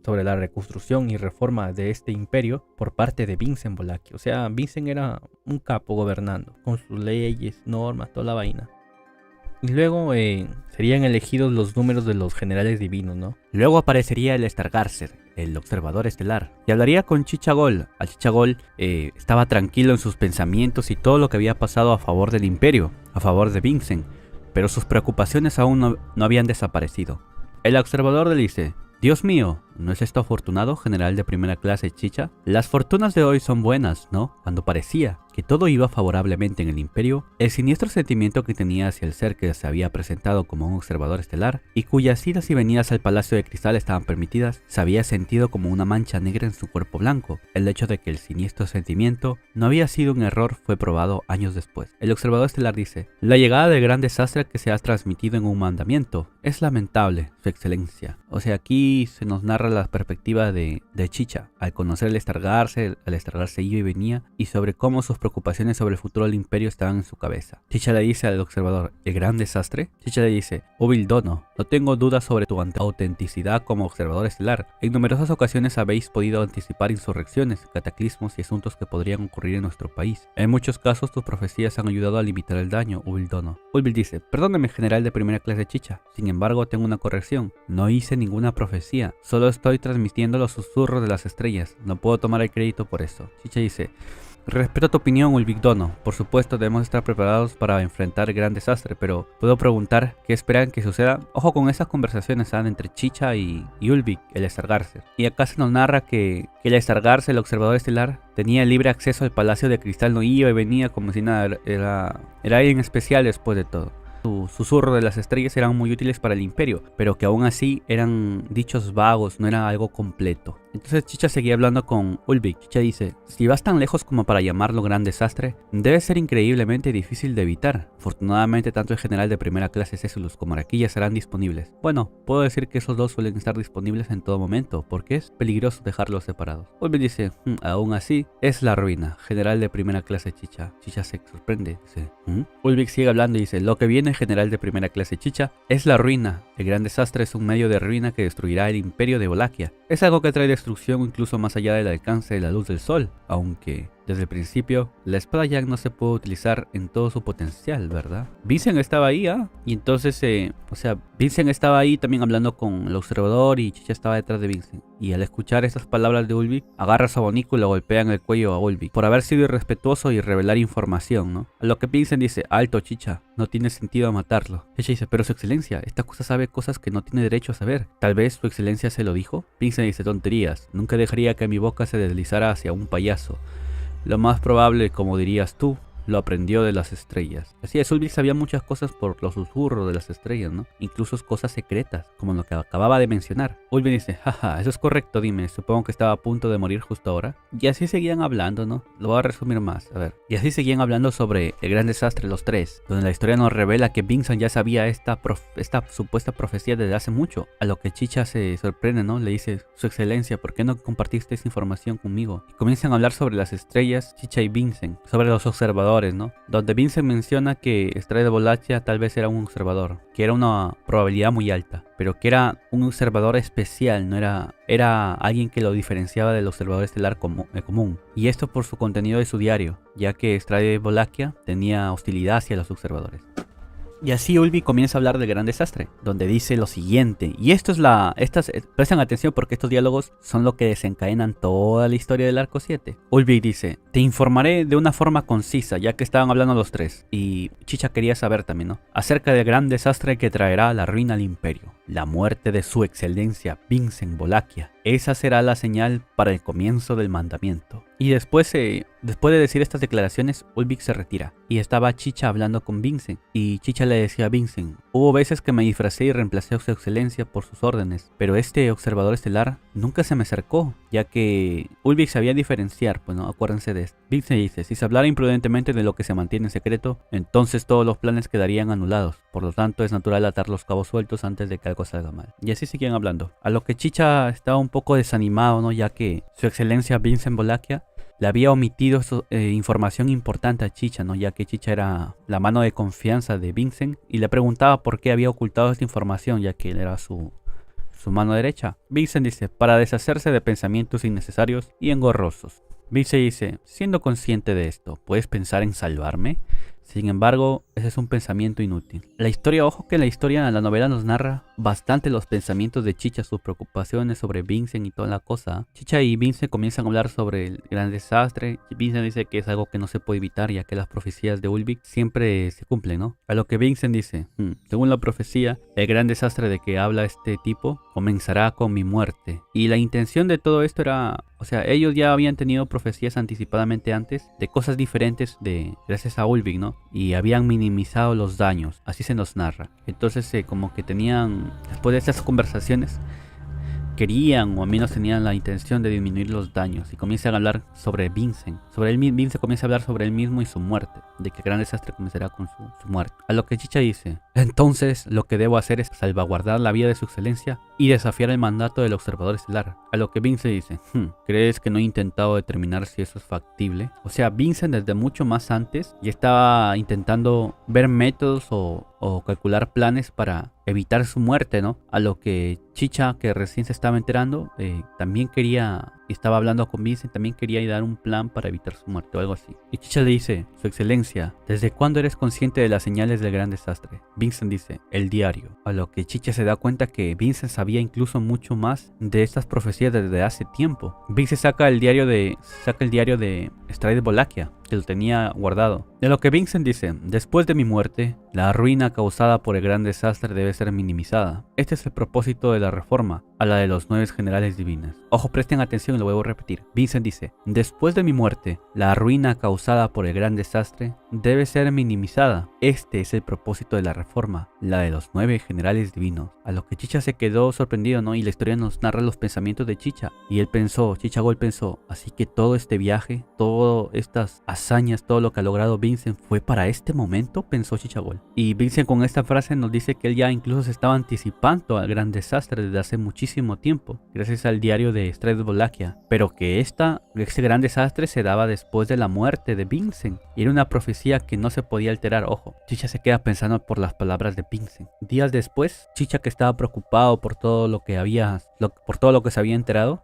sobre la reconstrucción y reforma de este imperio por parte de Vincent Volacchio. O sea, Vincent era un capo gobernando, con sus leyes, normas, toda la vaina. Y luego serían elegidos los números de los generales divinos, ¿no? Luego aparecería el Stargazer, el observador estelar, y hablaría con Chichagol. Chichagol estaba tranquilo en sus pensamientos y todo lo que había pasado a favor del imperio, a favor de Vincent, pero sus preocupaciones aún no habían desaparecido. El observador le dice: Dios mío, ¿no es esto afortunado, general de primera clase Chicha? Las fortunas de hoy son buenas, ¿no? Cuando parecía que todo iba favorablemente en el imperio, el siniestro sentimiento que tenía hacia el ser que se había presentado como un observador estelar y cuyas idas y venidas al Palacio de Cristal estaban permitidas, se había sentido como una mancha negra en su cuerpo blanco. El hecho de que el siniestro sentimiento no había sido un error fue probado años después. El observador estelar dice: la llegada del gran desastre que se ha transmitido en un mandamiento es lamentable, su excelencia. O sea, aquí se nos narra la perspectiva de Chicha, al conocer el Stargazer iba y venía, y sobre cómo sus preocupaciones sobre el futuro del imperio estaban en su cabeza. Chicha le dice al observador: ¿el gran desastre? Chicha le dice: Ubildono, no tengo dudas sobre tu autenticidad como observador estelar. En numerosas ocasiones habéis podido anticipar insurrecciones, cataclismos y asuntos que podrían ocurrir en nuestro país. En muchos casos tus profecías han ayudado a limitar el daño, Ubildono. Ulbil dice: perdóneme, general de primera clase Chicha, sin embargo tengo una corrección. No hice ninguna profecía, solo estoy transmitiendo los susurros de las estrellas. No puedo tomar el crédito por eso. Chicha dice: respeto tu opinión, Ulbigdono. Por supuesto, debemos estar preparados para enfrentar el gran desastre, pero puedo preguntar qué esperan que suceda. Ojo con esas conversaciones entre Chicha y Ulvik, el Stargazer. Y acá se nos narra que el Stargazer, el observador estelar, tenía libre acceso al Palacio de Cristal, no iba y venía como si nada. Era alguien especial después de todo. Su susurro de las estrellas eran muy útiles para el imperio, pero que aún así eran dichos vagos, no era algo completo. Entonces Chicha seguía hablando con Ulvik. Chicha dice: si vas tan lejos como para llamarlo gran desastre, debe ser increíblemente difícil de evitar. Afortunadamente, tanto el general de primera clase Césulus como Araquilla estarán disponibles. Bueno, puedo decir que esos dos suelen estar disponibles en todo momento, porque es peligroso dejarlos separados. Ulvik dice: aún así, es la ruina. General de primera clase Chicha. Chicha se sorprende. Dice: Ulvik sigue hablando y dice: lo que viene, general de primera clase Chicha, es la ruina. El gran desastre es un medio de ruina que destruirá el imperio de Volacchia. Es algo que trae destrucción incluso más allá del alcance de la luz del sol, aunque desde el principio la espada Yang no se puede utilizar en todo su potencial, ¿verdad? Vincent estaba ahí, y entonces, Vincent estaba ahí también hablando con el observador y Chicha estaba detrás de Vincent. Y al escuchar esas palabras de Ulvik, agarra su abanico y le golpea en el cuello a Ulvik por haber sido irrespetuoso y revelar información, ¿no? A lo que Vincent dice: alto, Chicha, no tiene sentido matarlo. Chicha dice: pero su excelencia, esta cosa sabe cosas que no tiene derecho a saber. Tal vez su excelencia se lo dijo. Vincent dice: tonterías, nunca dejaría que mi boca se deslizara hacia un payaso. Lo más probable, como dirías tú, lo aprendió de las estrellas. Así es, Ulvik sabía muchas cosas por los susurros de las estrellas, ¿no? Incluso cosas secretas, como lo que acababa de mencionar. Ulvik dice: jaja, eso es correcto, dime, supongo que estaba a punto de morir justo ahora. Y así seguían hablando, ¿no? Lo voy a resumir más, a ver. Y así seguían hablando sobre el gran desastre, los tres, donde la historia nos revela que Vincent ya sabía esta supuesta profecía desde hace mucho. A lo que Chicha se sorprende, ¿no? Le dice: su excelencia, ¿por qué no compartiste esa información conmigo? Y comienzan a hablar sobre las estrellas, Chicha y Vincent, sobre los observadores, ¿no? Donde Vincent menciona que Estrella de Volacchia tal vez era un observador, que era una probabilidad muy alta, pero que era un observador especial, no era alguien que lo diferenciaba del observador estelar común. Y esto por su contenido de su diario, ya que Estrella de Volacchia tenía hostilidad hacia los observadores. Y así Ulvik comienza a hablar del gran desastre, donde dice lo siguiente, y prestan atención porque estos diálogos son lo que desencadenan toda la historia del arco 7. Ulvik dice: te informaré de una forma concisa, ya que estaban hablando los tres, y Chicha quería saber también, ¿no? Acerca del gran desastre que traerá la ruina al imperio, la muerte de su excelencia Vincent Volacchia. Esa será la señal para el comienzo del mandamiento. Y después de decir estas declaraciones, Ulvik se retira. Y estaba Chicha hablando con Vincent. Y Chicha le decía a Vincent: hubo veces que me disfracé y reemplacé a su excelencia por sus órdenes, pero este observador estelar nunca se me acercó, ya que Ulvik sabía diferenciar, pues no, acuérdense de esto. Vincent dice: si se hablara imprudentemente de lo que se mantiene en secreto, entonces todos los planes quedarían anulados. Por lo tanto, es natural atar los cabos sueltos antes de que algo salga mal. Y así seguían hablando. A lo que Chicha estaba un poco desanimado, ¿no? Ya que su excelencia Vincent Volacchia le había omitido información importante a Chicha, ¿no? Ya que Chicha era la mano de confianza de Vincent y le preguntaba por qué había ocultado esta información, ya que él era su su mano derecha. Vincent dice, para deshacerse de pensamientos innecesarios y engorrosos. Vincent dice, siendo consciente de esto, ¿puedes pensar en salvarme? Sin embargo, ese es un pensamiento inútil. Ojo que la novela nos narra bastante los pensamientos de Chicha, sus preocupaciones sobre Vincent y toda la cosa. Chicha y Vincent comienzan a hablar sobre el gran desastre. Vincent dice que es algo que no se puede evitar, ya que las profecías de Ulvik siempre se cumplen, ¿no? A lo que Vincent dice, según la profecía, el gran desastre de que habla este tipo comenzará con mi muerte. Y la intención de todo esto era, o sea, ellos ya habían tenido profecías anticipadamente antes de cosas diferentes gracias a Ulvik, ¿no? Y habían minimizado los daños, así se nos narra. Entonces como que tenían, después de esas conversaciones, querían o al menos tenían la intención de disminuir los daños y comienzan a hablar sobre Vincent. Vincent comienza a hablar sobre él mismo y su muerte, de que el gran desastre comenzará con su muerte. A lo que Chicha dice, entonces lo que debo hacer es salvaguardar la vida de su excelencia y desafiar el mandato del observador estelar. A lo que Vincent dice, ¿crees que no he intentado determinar si eso es factible? O sea, Vincent desde mucho más antes ya estaba intentando ver métodos o calcular planes para evitar su muerte, ¿no? A lo que Chicha, que recién se estaba enterando, también estaba hablando con Vincent, también quería dar un plan para evitar su muerte o algo así. Y Chicha le dice, su excelencia, ¿desde cuándo eres consciente de las señales del gran desastre? Vincent dice, el diario. A lo que Chicha se da cuenta que Vincent sabía incluso mucho más de estas profecías desde hace tiempo. Vincent saca el diario de Stride Wallachia, que lo tenía guardado. De lo que Vincent dice, después de mi muerte, la ruina causada por el gran desastre debe ser minimizada. Este es el propósito de la reforma, a la de los 9 generales divinas. Ojo, presten atención y lo vuelvo a repetir. Vincent dice, después de mi muerte, la ruina causada por el gran desastre debe ser minimizada. Este es el propósito de la reforma, la de los 9 generales divinos. A lo que Chicha se quedó sorprendido, ¿no? Y la historia nos narra los pensamientos de Chicha. Y Chicha Gold pensó, así que todo este viaje, todas estas hazañas, todo lo que ha logrado Vincent fue para este momento, pensó Chicha Gold. Y Vincent con esta frase nos dice que él ya incluso se estaba anticipando al gran desastre desde hace muchísimo tiempo, gracias al diario de Stride Wallachia, pero que este gran desastre se daba después de la muerte de Vincent. Y era una profecía que no se podía alterar. Ojo, Chicha se queda pensando por las palabras de Vincent. Días después, Chicha, que estaba preocupado por todo lo que se había enterado,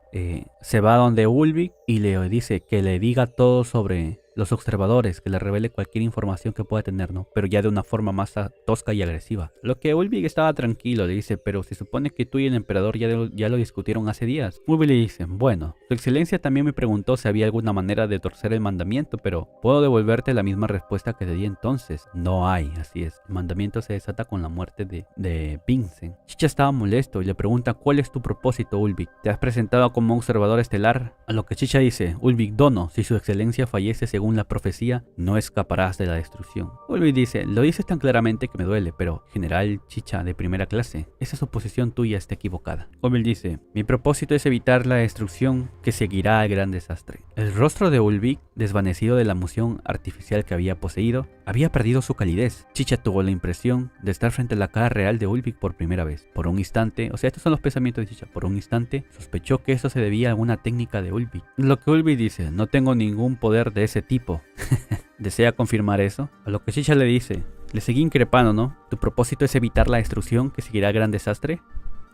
se va donde Ulvik y le dice que le diga todo sobre los observadores, que le revele cualquier información que pueda tener, ¿no? Pero ya de una forma más tosca y agresiva. Lo que Ulvik estaba tranquilo, le dice, pero se supone que tú y el emperador ya lo discutieron hace días. Ulvik le dice, bueno, su excelencia también me preguntó si había alguna manera de torcer el mandamiento, pero puedo devolverte la misma respuesta que te di entonces. No hay, así es. El mandamiento se desata con la muerte de Vincent. Chicha estaba molesto y le pregunta, ¿cuál es tu propósito, Ulvik? ¿Te has presentado como observador estelar? A lo que Chicha dice, Ulvik Dono, si su excelencia fallece según la profecía, no escaparás de la destrucción. Ulvik dice, lo dices tan claramente que me duele, pero general Chicha de primera clase, esa suposición tuya está equivocada. Ulvik dice, mi propósito es evitar la destrucción que seguirá al gran desastre. El rostro de Ulvik, desvanecido de la emoción artificial que había poseído, había perdido su calidez. Chicha tuvo la impresión de estar frente a la cara real de Ulvik por primera vez. Por un instante, o sea, estos son los pensamientos de Chicha, por un instante sospechó que eso se debía a alguna técnica de Ulvik. Lo que Ulvik dice, no tengo ningún poder de ese tipo. ¿Desea confirmar eso? A lo que Chicha le dice, le seguí increpando, ¿no? ¿Tu propósito es evitar la destrucción que seguirá el gran desastre?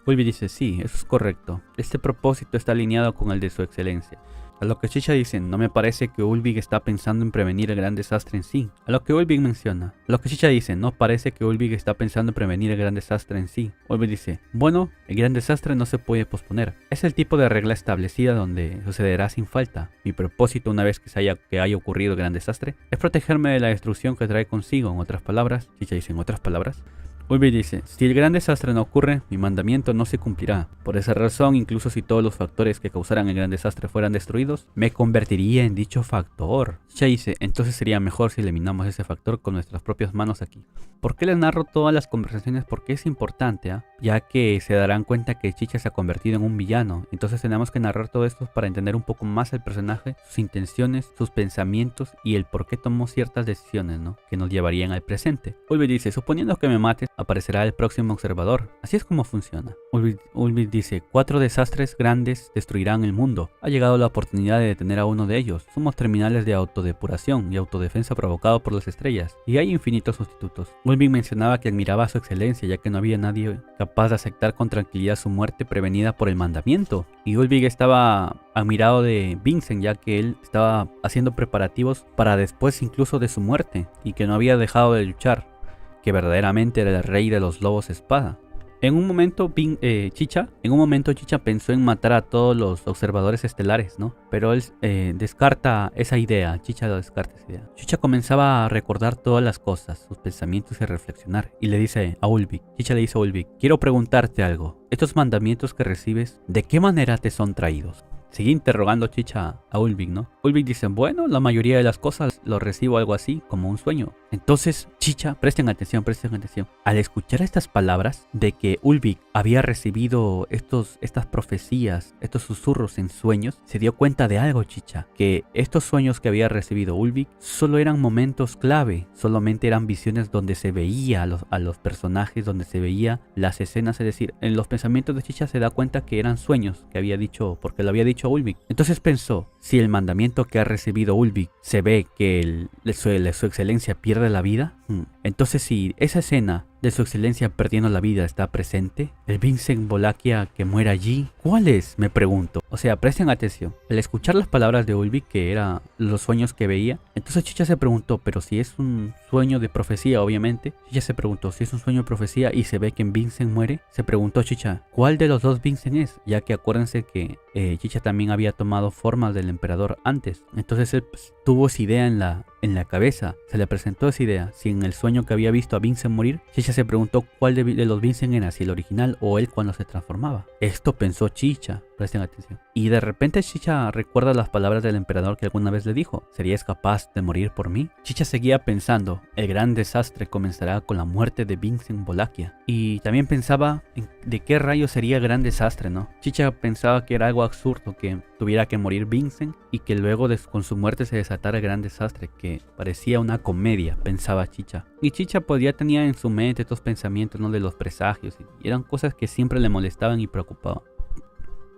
Ulvik dice, sí, eso es correcto. Este propósito está alineado con el de su excelencia. A lo que Chicha dice, no me parece que Ulvik está pensando en prevenir el gran desastre en sí. A lo que Ulvik menciona. A lo que Chicha dice, no parece que Ulvik está pensando en prevenir el gran desastre en sí. Ulvik dice, bueno, el gran desastre no se puede posponer. Es el tipo de regla establecida donde sucederá sin falta. Mi propósito una vez que haya ocurrido el gran desastre es protegerme de la destrucción que trae consigo. En otras palabras, Chicha dice, en otras palabras, Ulvik dice, si el gran desastre no ocurre, mi mandamiento no se cumplirá. Por esa razón, incluso si todos los factores que causaran el gran desastre fueran destruidos, me convertiría en dicho factor. Chicha dice, entonces sería mejor si eliminamos ese factor con nuestras propias manos aquí. ¿Por qué les narro todas las conversaciones? Porque es importante, ya que se darán cuenta que Chicha se ha convertido en un villano. Entonces tenemos que narrar todo esto para entender un poco más el personaje, sus intenciones, sus pensamientos y el por qué tomó ciertas decisiones, ¿no? Que nos llevarían al presente. Ulvik dice, suponiendo que me mates, aparecerá el próximo observador. Así es como funciona. Ulvik dice, 4 desastres grandes destruirán el mundo. Ha llegado la oportunidad de detener a uno de ellos. Somos terminales de autodepuración y autodefensa provocado por las estrellas. Y hay infinitos sustitutos. Ulvik mencionaba que admiraba a su excelencia, ya que no había nadie capaz de aceptar con tranquilidad su muerte prevenida por el mandamiento. Y Ulvik estaba admirado de Vincent, ya que él estaba haciendo preparativos para después incluso de su muerte, y que no había dejado de luchar, que verdaderamente era el rey de los lobos espada. En un momento Chicha pensó en matar a todos los observadores estelares, ¿no? Pero él descarta esa idea. Chicha lo descarta esa idea. Chicha comenzaba a recordar todas las cosas, sus pensamientos y a reflexionar. Y le dice a Ulvik, Chicha le dice a Ulvik, quiero preguntarte algo. Estos mandamientos que recibes, ¿de qué manera te son traídos? Sigue interrogando Chicha a Ulvik, ¿no? Ulvik dice, bueno, la mayoría de las cosas lo recibo algo así, como un sueño. Entonces, Chicha, presten atención. Al escuchar estas palabras de que Ulvik había recibido estas profecías, estos susurros en sueños, se dio cuenta de algo, Chicha, que estos sueños que había recibido Ulvik solo eran momentos clave, solamente eran visiones donde se veía a los personajes, donde se veía las escenas, es decir, en los pensamientos de Chicha se da cuenta que eran sueños que había dicho, porque lo había dicho Ulvik. Entonces pensó, si el mandamiento que ha recibido Ulvik se ve que su excelencia pierde la vida, entonces si esa escena de su excelencia perdiendo la vida está presente, el Vincent Bolaquia que muere allí, ¿cuál es? Me pregunto. O sea, presten atención. Al escuchar las palabras de Ulvik, que eran los sueños que veía, entonces Chicha se preguntó, pero si es un sueño de profecía, obviamente, Chicha se preguntó, si es un sueño de profecía y se ve que Vincent muere, se preguntó Chicha, ¿cuál de los dos Vincent es? Ya que acuérdense que Chicha también había tomado forma del emperador antes. Entonces él tuvo esa idea en la cabeza, se le presentó esa idea. Si en el sueño que había visto a Vincent morir, Chicha se preguntó cuál de los Vincent era, si el original o él cuando se transformaba. Esto pensó Chicha, presten atención. Y de repente Chicha recuerda las palabras del emperador que alguna vez le dijo, ¿serías capaz de morir por mí? Chicha seguía pensando, el gran desastre comenzará con la muerte de Vincent Bolaquia. Y también pensaba de qué rayo sería el gran desastre, ¿no? Chicha pensaba que era algo absurdo que tuviera que morir Vincent y que luego con su muerte se desatara el gran desastre, que parecía una comedia, pensaba Chicha. Y Chicha pues ya tenía en su mente estos pensamientos, ¿no? De los presagios, y eran cosas que siempre le molestaban y preocupaban.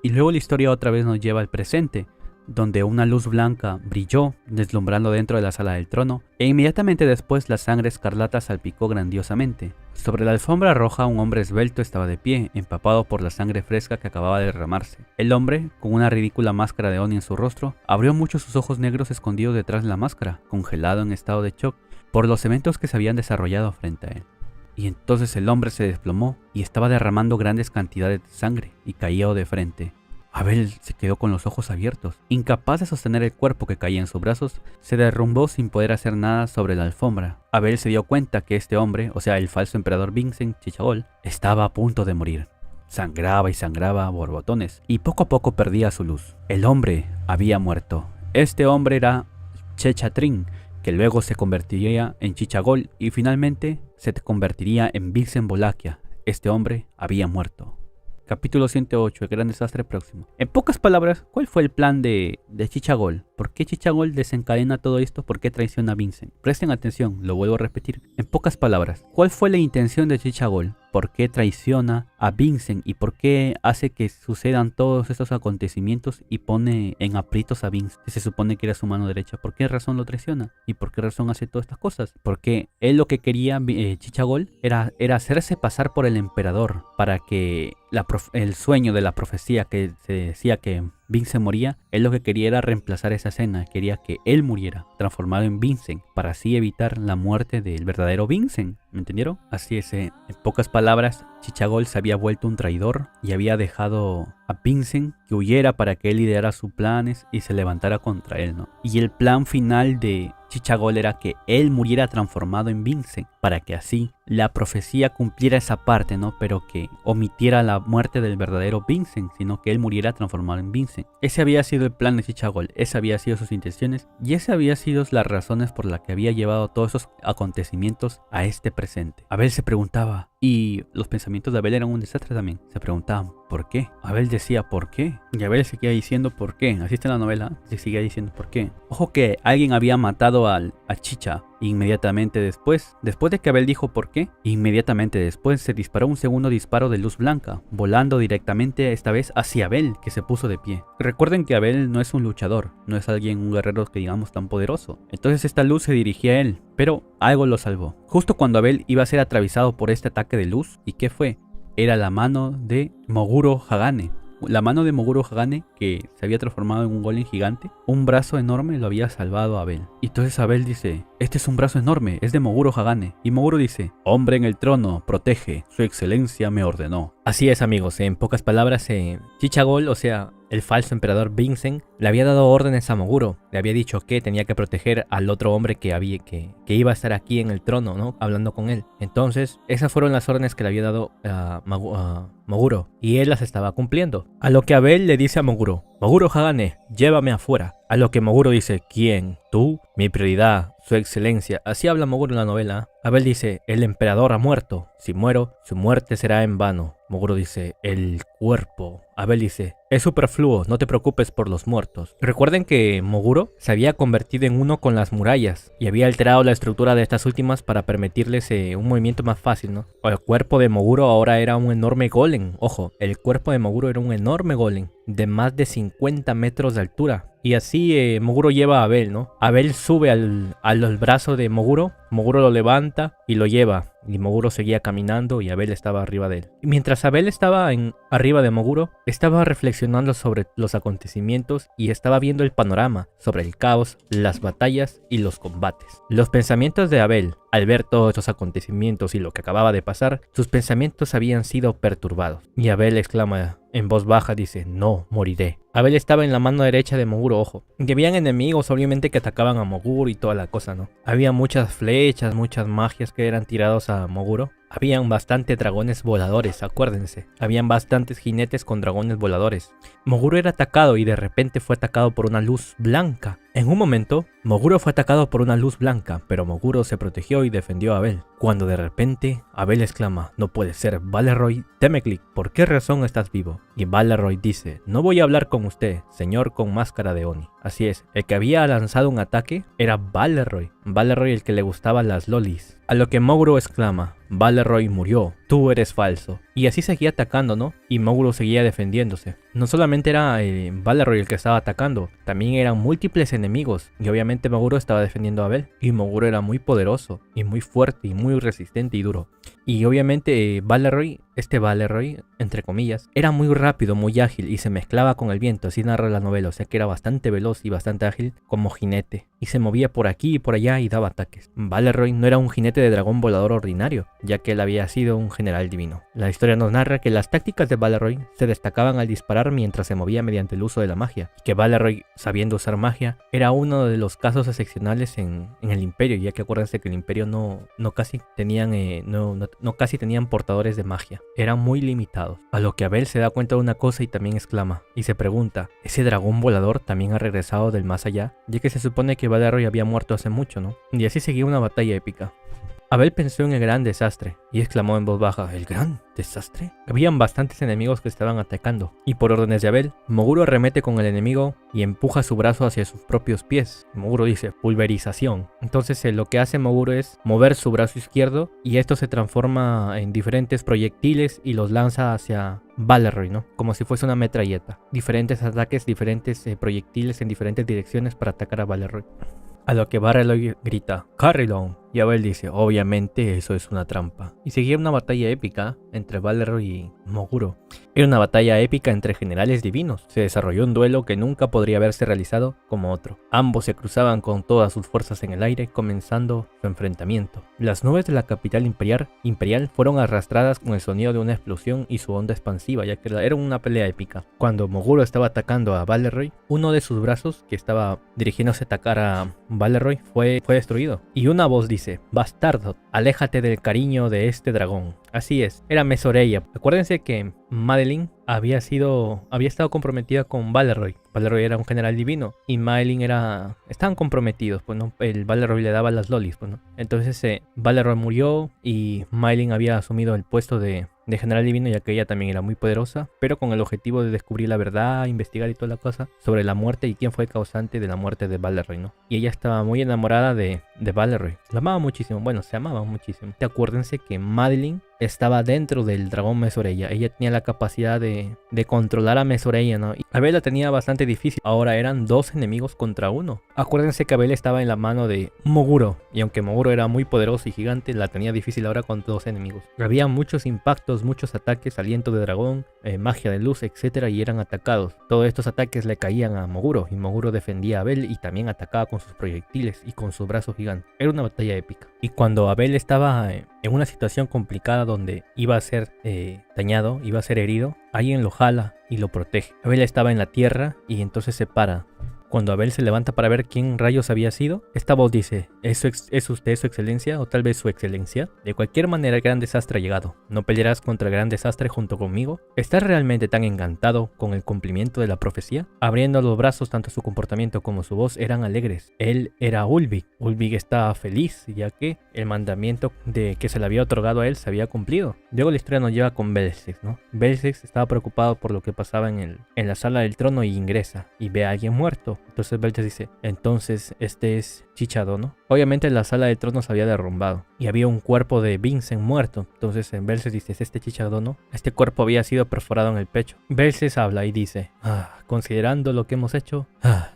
Y luego la historia otra vez nos lleva al presente, donde una luz blanca brilló, deslumbrando dentro de la sala del trono, e inmediatamente después la sangre escarlata salpicó grandiosamente. Sobre la alfombra roja un hombre esbelto estaba de pie, empapado por la sangre fresca que acababa de derramarse. El hombre, con una ridícula máscara de Oni en su rostro, abrió mucho sus ojos negros escondidos detrás de la máscara, congelado en estado de shock por los eventos que se habían desarrollado frente a él. Y entonces el hombre se desplomó y estaba derramando grandes cantidades de sangre y caía de frente. Abel se quedó con los ojos abiertos, incapaz de sostener el cuerpo que caía en sus brazos, se derrumbó sin poder hacer nada sobre la alfombra. Abel se dio cuenta que este hombre, o sea el falso emperador Vincent Chichagol, estaba a punto de morir. Sangraba y sangraba a borbotones y poco a poco perdía su luz. El hombre había muerto. Este hombre era Chechatrin, que luego se convertiría en Chichagol y finalmente se convertiría en Vincent Bolaquia. Este hombre había muerto. Capítulo 108, el gran desastre próximo. En pocas palabras, ¿cuál fue el plan de Chichagol? ¿Por qué Chichagol desencadena todo esto? ¿Por qué traiciona a Vincent? Presten atención, lo vuelvo a repetir. En pocas palabras, ¿cuál fue la intención de Chichagol? ¿Por qué traiciona a Vincent? ¿Y por qué hace que sucedan todos estos acontecimientos y pone en aprietos a Vincent, que se supone que era su mano derecha? ¿Por qué razón lo traiciona? ¿Y por qué razón hace todas estas cosas? Porque él lo que quería, Chichagol, era hacerse pasar por el emperador para que el sueño de la profecía que se decía que Vincent moría, él lo que quería era reemplazar esa escena, quería que él muriera, transformado en Vincent, para así evitar la muerte del verdadero Vincent, ¿me entendieron? Así es, en pocas palabras, Chichagol se había vuelto un traidor y había dejado a Vincent que huyera para que él liderara sus planes y se levantara contra él, ¿no? Y el plan final de Chichagol era que él muriera transformado en Vincent, para que así la profecía cumpliera esa parte, ¿no? Pero que omitiera la muerte del verdadero Vincent, sino que él muriera transformado en Vincent. Ese había sido el plan de Chichagol, esas habían sido sus intenciones y esas habían sido las razones por las que había llevado todos esos acontecimientos a este presente. Abel se preguntaba, y los pensamientos de Abel eran un desastre también, se preguntaban, ¿por qué? Abel decía, ¿por qué? Y Abel seguía diciendo, ¿por qué? Así está en la novela, se seguía diciendo, ¿por qué? Ojo que alguien había matado a Chicha Inmediatamente después de que Abel dijo por qué, inmediatamente después se disparó un segundo disparo de luz blanca, volando directamente esta vez hacia Abel, que se puso de pie. Recuerden que Abel no es un luchador, no es un guerrero que digamos tan poderoso. Entonces esta luz se dirigía a él, pero algo lo salvó. Justo cuando Abel iba a ser atravesado por este ataque de luz, ¿y qué fue? Era la mano de Moguro Hagane. La mano de Moguro Hagane, que se había transformado en un golem gigante, un brazo enorme lo había salvado a Abel. Y entonces Abel dice, este es un brazo enorme, es de Moguro Hagane. Y Moguro dice, hombre en el trono, protege, su excelencia me ordenó. Así es, amigos, en pocas palabras, Chichagol, o sea, el falso emperador Vincent, le había dado órdenes a Moguro. Le había dicho que tenía que proteger al otro hombre que iba a estar aquí en el trono, ¿no? Hablando con él. Entonces, esas fueron las órdenes que le había dado a Moguro. Y él las estaba cumpliendo. A lo que Abel le dice a Moguro, Moguro Hagane, llévame afuera. A lo que Moguro dice, ¿quién? ¿Tú? Mi prioridad, su excelencia. Así habla Moguro en la novela. Abel dice, el emperador ha muerto. Si muero, su muerte será en vano. Moguro dice, el cuerpo. Abel dice, es superfluo, no te preocupes por los muertos. Recuerden que Moguro se había convertido en uno con las murallas y había alterado la estructura de estas últimas para permitirles un movimiento más fácil, ¿no? El cuerpo de Moguro ahora era un enorme golem. Ojo, el cuerpo de Moguro era un enorme golem de más de 50 metros de altura. Y así Moguro lleva a Abel, ¿no? Abel sube al brazo de Moguro, Moguro lo levanta y lo lleva. Y Moguro seguía caminando y Abel estaba arriba de él. Y mientras Abel estaba arriba de Moguro, estaba reflexionando sobre los acontecimientos y estaba viendo el panorama sobre el caos, las batallas y los combates. Los pensamientos de Abel, al ver todos estos acontecimientos y lo que acababa de pasar, sus pensamientos habían sido perturbados. Y Abel exclama en voz baja, dice, no, moriré. Abel estaba en la mano derecha de Moguro, ojo. Y habían enemigos obviamente que atacaban a Moguro y toda la cosa, ¿no? Había muchas flechas, muchas magias que eran tirados a Moguro. Habían bastantes dragones voladores, acuérdense. Habían bastantes jinetes con dragones voladores. Moguro era atacado y de repente fue atacado por una luz blanca. En un momento, Moguro fue atacado por una luz blanca, pero Moguro se protegió y defendió a Abel. Cuando de repente, Abel exclama, no puede ser, Valeroy Temeclic, ¿por qué razón estás vivo? Y Valeroy dice, no voy a hablar con usted, señor con máscara de Oni. Así es, el que había lanzado un ataque era Valeroy. Valeroy el que le gustaban las lolis. A lo que Moguro exclama, Valeroy murió, tú eres falso. Y así seguía atacando, ¿no? Y Moguro seguía defendiéndose. No solamente era Valeroy el que estaba atacando, también eran múltiples enemigos. Y obviamente Moguro estaba defendiendo a Abel. Y Moguro era muy poderoso, y muy fuerte, y muy resistente y duro. Y obviamente Valeroy, entre comillas, era muy rápido, muy ágil y se mezclaba con el viento, así narra la novela, o sea que era bastante veloz y bastante ágil como jinete. Y se movía por aquí y por allá y daba ataques. Valeroy no era un jinete de dragón volador ordinario, ya que él había sido un general divino. La historia nos narra que las tácticas de Valeroy se destacaban al disparar mientras se movía mediante el uso de la magia, y que Valeroy, sabiendo usar magia, era uno de los casos excepcionales en el Imperio, ya que acuérdense que el Imperio no casi tenían portadores de magia, eran muy limitados. A lo que Abel se da cuenta de una cosa y también exclama, y se pregunta, ¿ese dragón volador también ha regresado del más allá? Ya que se supone que Valeroy había muerto hace mucho, ¿no? Y así seguía una batalla épica. Abel pensó en el gran desastre y exclamó en voz baja, ¿el gran desastre? Habían bastantes enemigos que estaban atacando y por órdenes de Abel, Moguro arremete con el enemigo y empuja su brazo hacia sus propios pies. Moguro dice, pulverización. Entonces lo que hace Moguro es mover su brazo izquierdo y esto se transforma en diferentes proyectiles y los lanza hacia Valeroy, ¿no? Como si fuese una metralleta. Diferentes ataques, diferentes proyectiles en diferentes direcciones para atacar a Valeroy. A lo que Valeroy grita, Carrilon. Y Abel dice, obviamente eso es una trampa. Y seguía una batalla épica entre Valeroy y Moguro. Era una batalla épica entre generales divinos. Se desarrolló un duelo que nunca podría haberse realizado como otro. Ambos se cruzaban con todas sus fuerzas en el aire, comenzando su enfrentamiento. Las nubes de la capital imperial fueron arrastradas con el sonido de una explosión y su onda expansiva, ya que era una pelea épica. Cuando Moguro estaba atacando a Valeroy, uno de sus brazos, que estaba dirigiéndose a atacar a Valeroy, fue destruido. Y una voz dice, bastardo, aléjate del cariño de este dragón. Así es, era Mesoreia. Acuérdense que Madeline había estado comprometida con Valeroy. Valeroy era un general divino y Madeline estaban comprometidos, pues no, el Valeroy le daba las lolis, pues no. Entonces Valeroy murió y Madeline había asumido el puesto de de general divino, ya que ella también era muy poderosa, pero con el objetivo de descubrir la verdad, investigar y toda la cosa sobre la muerte y quién fue el causante de la muerte de Valeroy, ¿no? Y ella estaba muy enamorada de Valeroy. La amaba muchísimo, bueno, se amaban muchísimo. Acuérdense que Madeline estaba dentro del dragón Mesoreya. Ella tenía la capacidad de controlar a Mesoreya, ¿no? Y Abel la tenía bastante difícil. Ahora eran dos enemigos contra uno. Acuérdense que Abel estaba en la mano de Moguro. Y aunque Moguro era muy poderoso y gigante, la tenía difícil ahora con dos enemigos. Había muchos impactos, muchos ataques, aliento de dragón, magia de luz, etcétera, y eran atacados. Todos estos ataques le caían a Moguro. Y Moguro defendía a Abel y también atacaba con sus proyectiles y con su brazo gigante. Era una batalla épica. Y cuando Abel estaba en una situación complicada donde iba a ser dañado, iba a ser herido, alguien lo jala y lo protege. Abel estaba en la tierra y entonces se para. Cuando Abel se levanta para ver quién rayos había sido, esta voz dice: ¿Es usted su excelencia o tal vez su excelencia? De cualquier manera el gran desastre ha llegado. ¿No pelearás contra el gran desastre junto conmigo? ¿Estás realmente tan encantado con el cumplimiento de la profecía? Abriendo los brazos, tanto su comportamiento como su voz eran alegres. Él era Ulvig. Ulvig estaba feliz ya que el mandamiento de que se le había otorgado a él se había cumplido. Luego la historia nos lleva con Belsex, ¿no? Belsex estaba preocupado por lo que pasaba en la sala del trono y ingresa y ve a alguien muerto. Entonces Belsex dice: entonces este es Chichado, ¿no? Obviamente la sala del trono se había derrumbado y había un cuerpo de Vincent muerto. Entonces Belsex dice: ¿es este Chichado, no? Este cuerpo había sido perforado en el pecho. Belsex habla y dice: considerando lo que hemos hecho,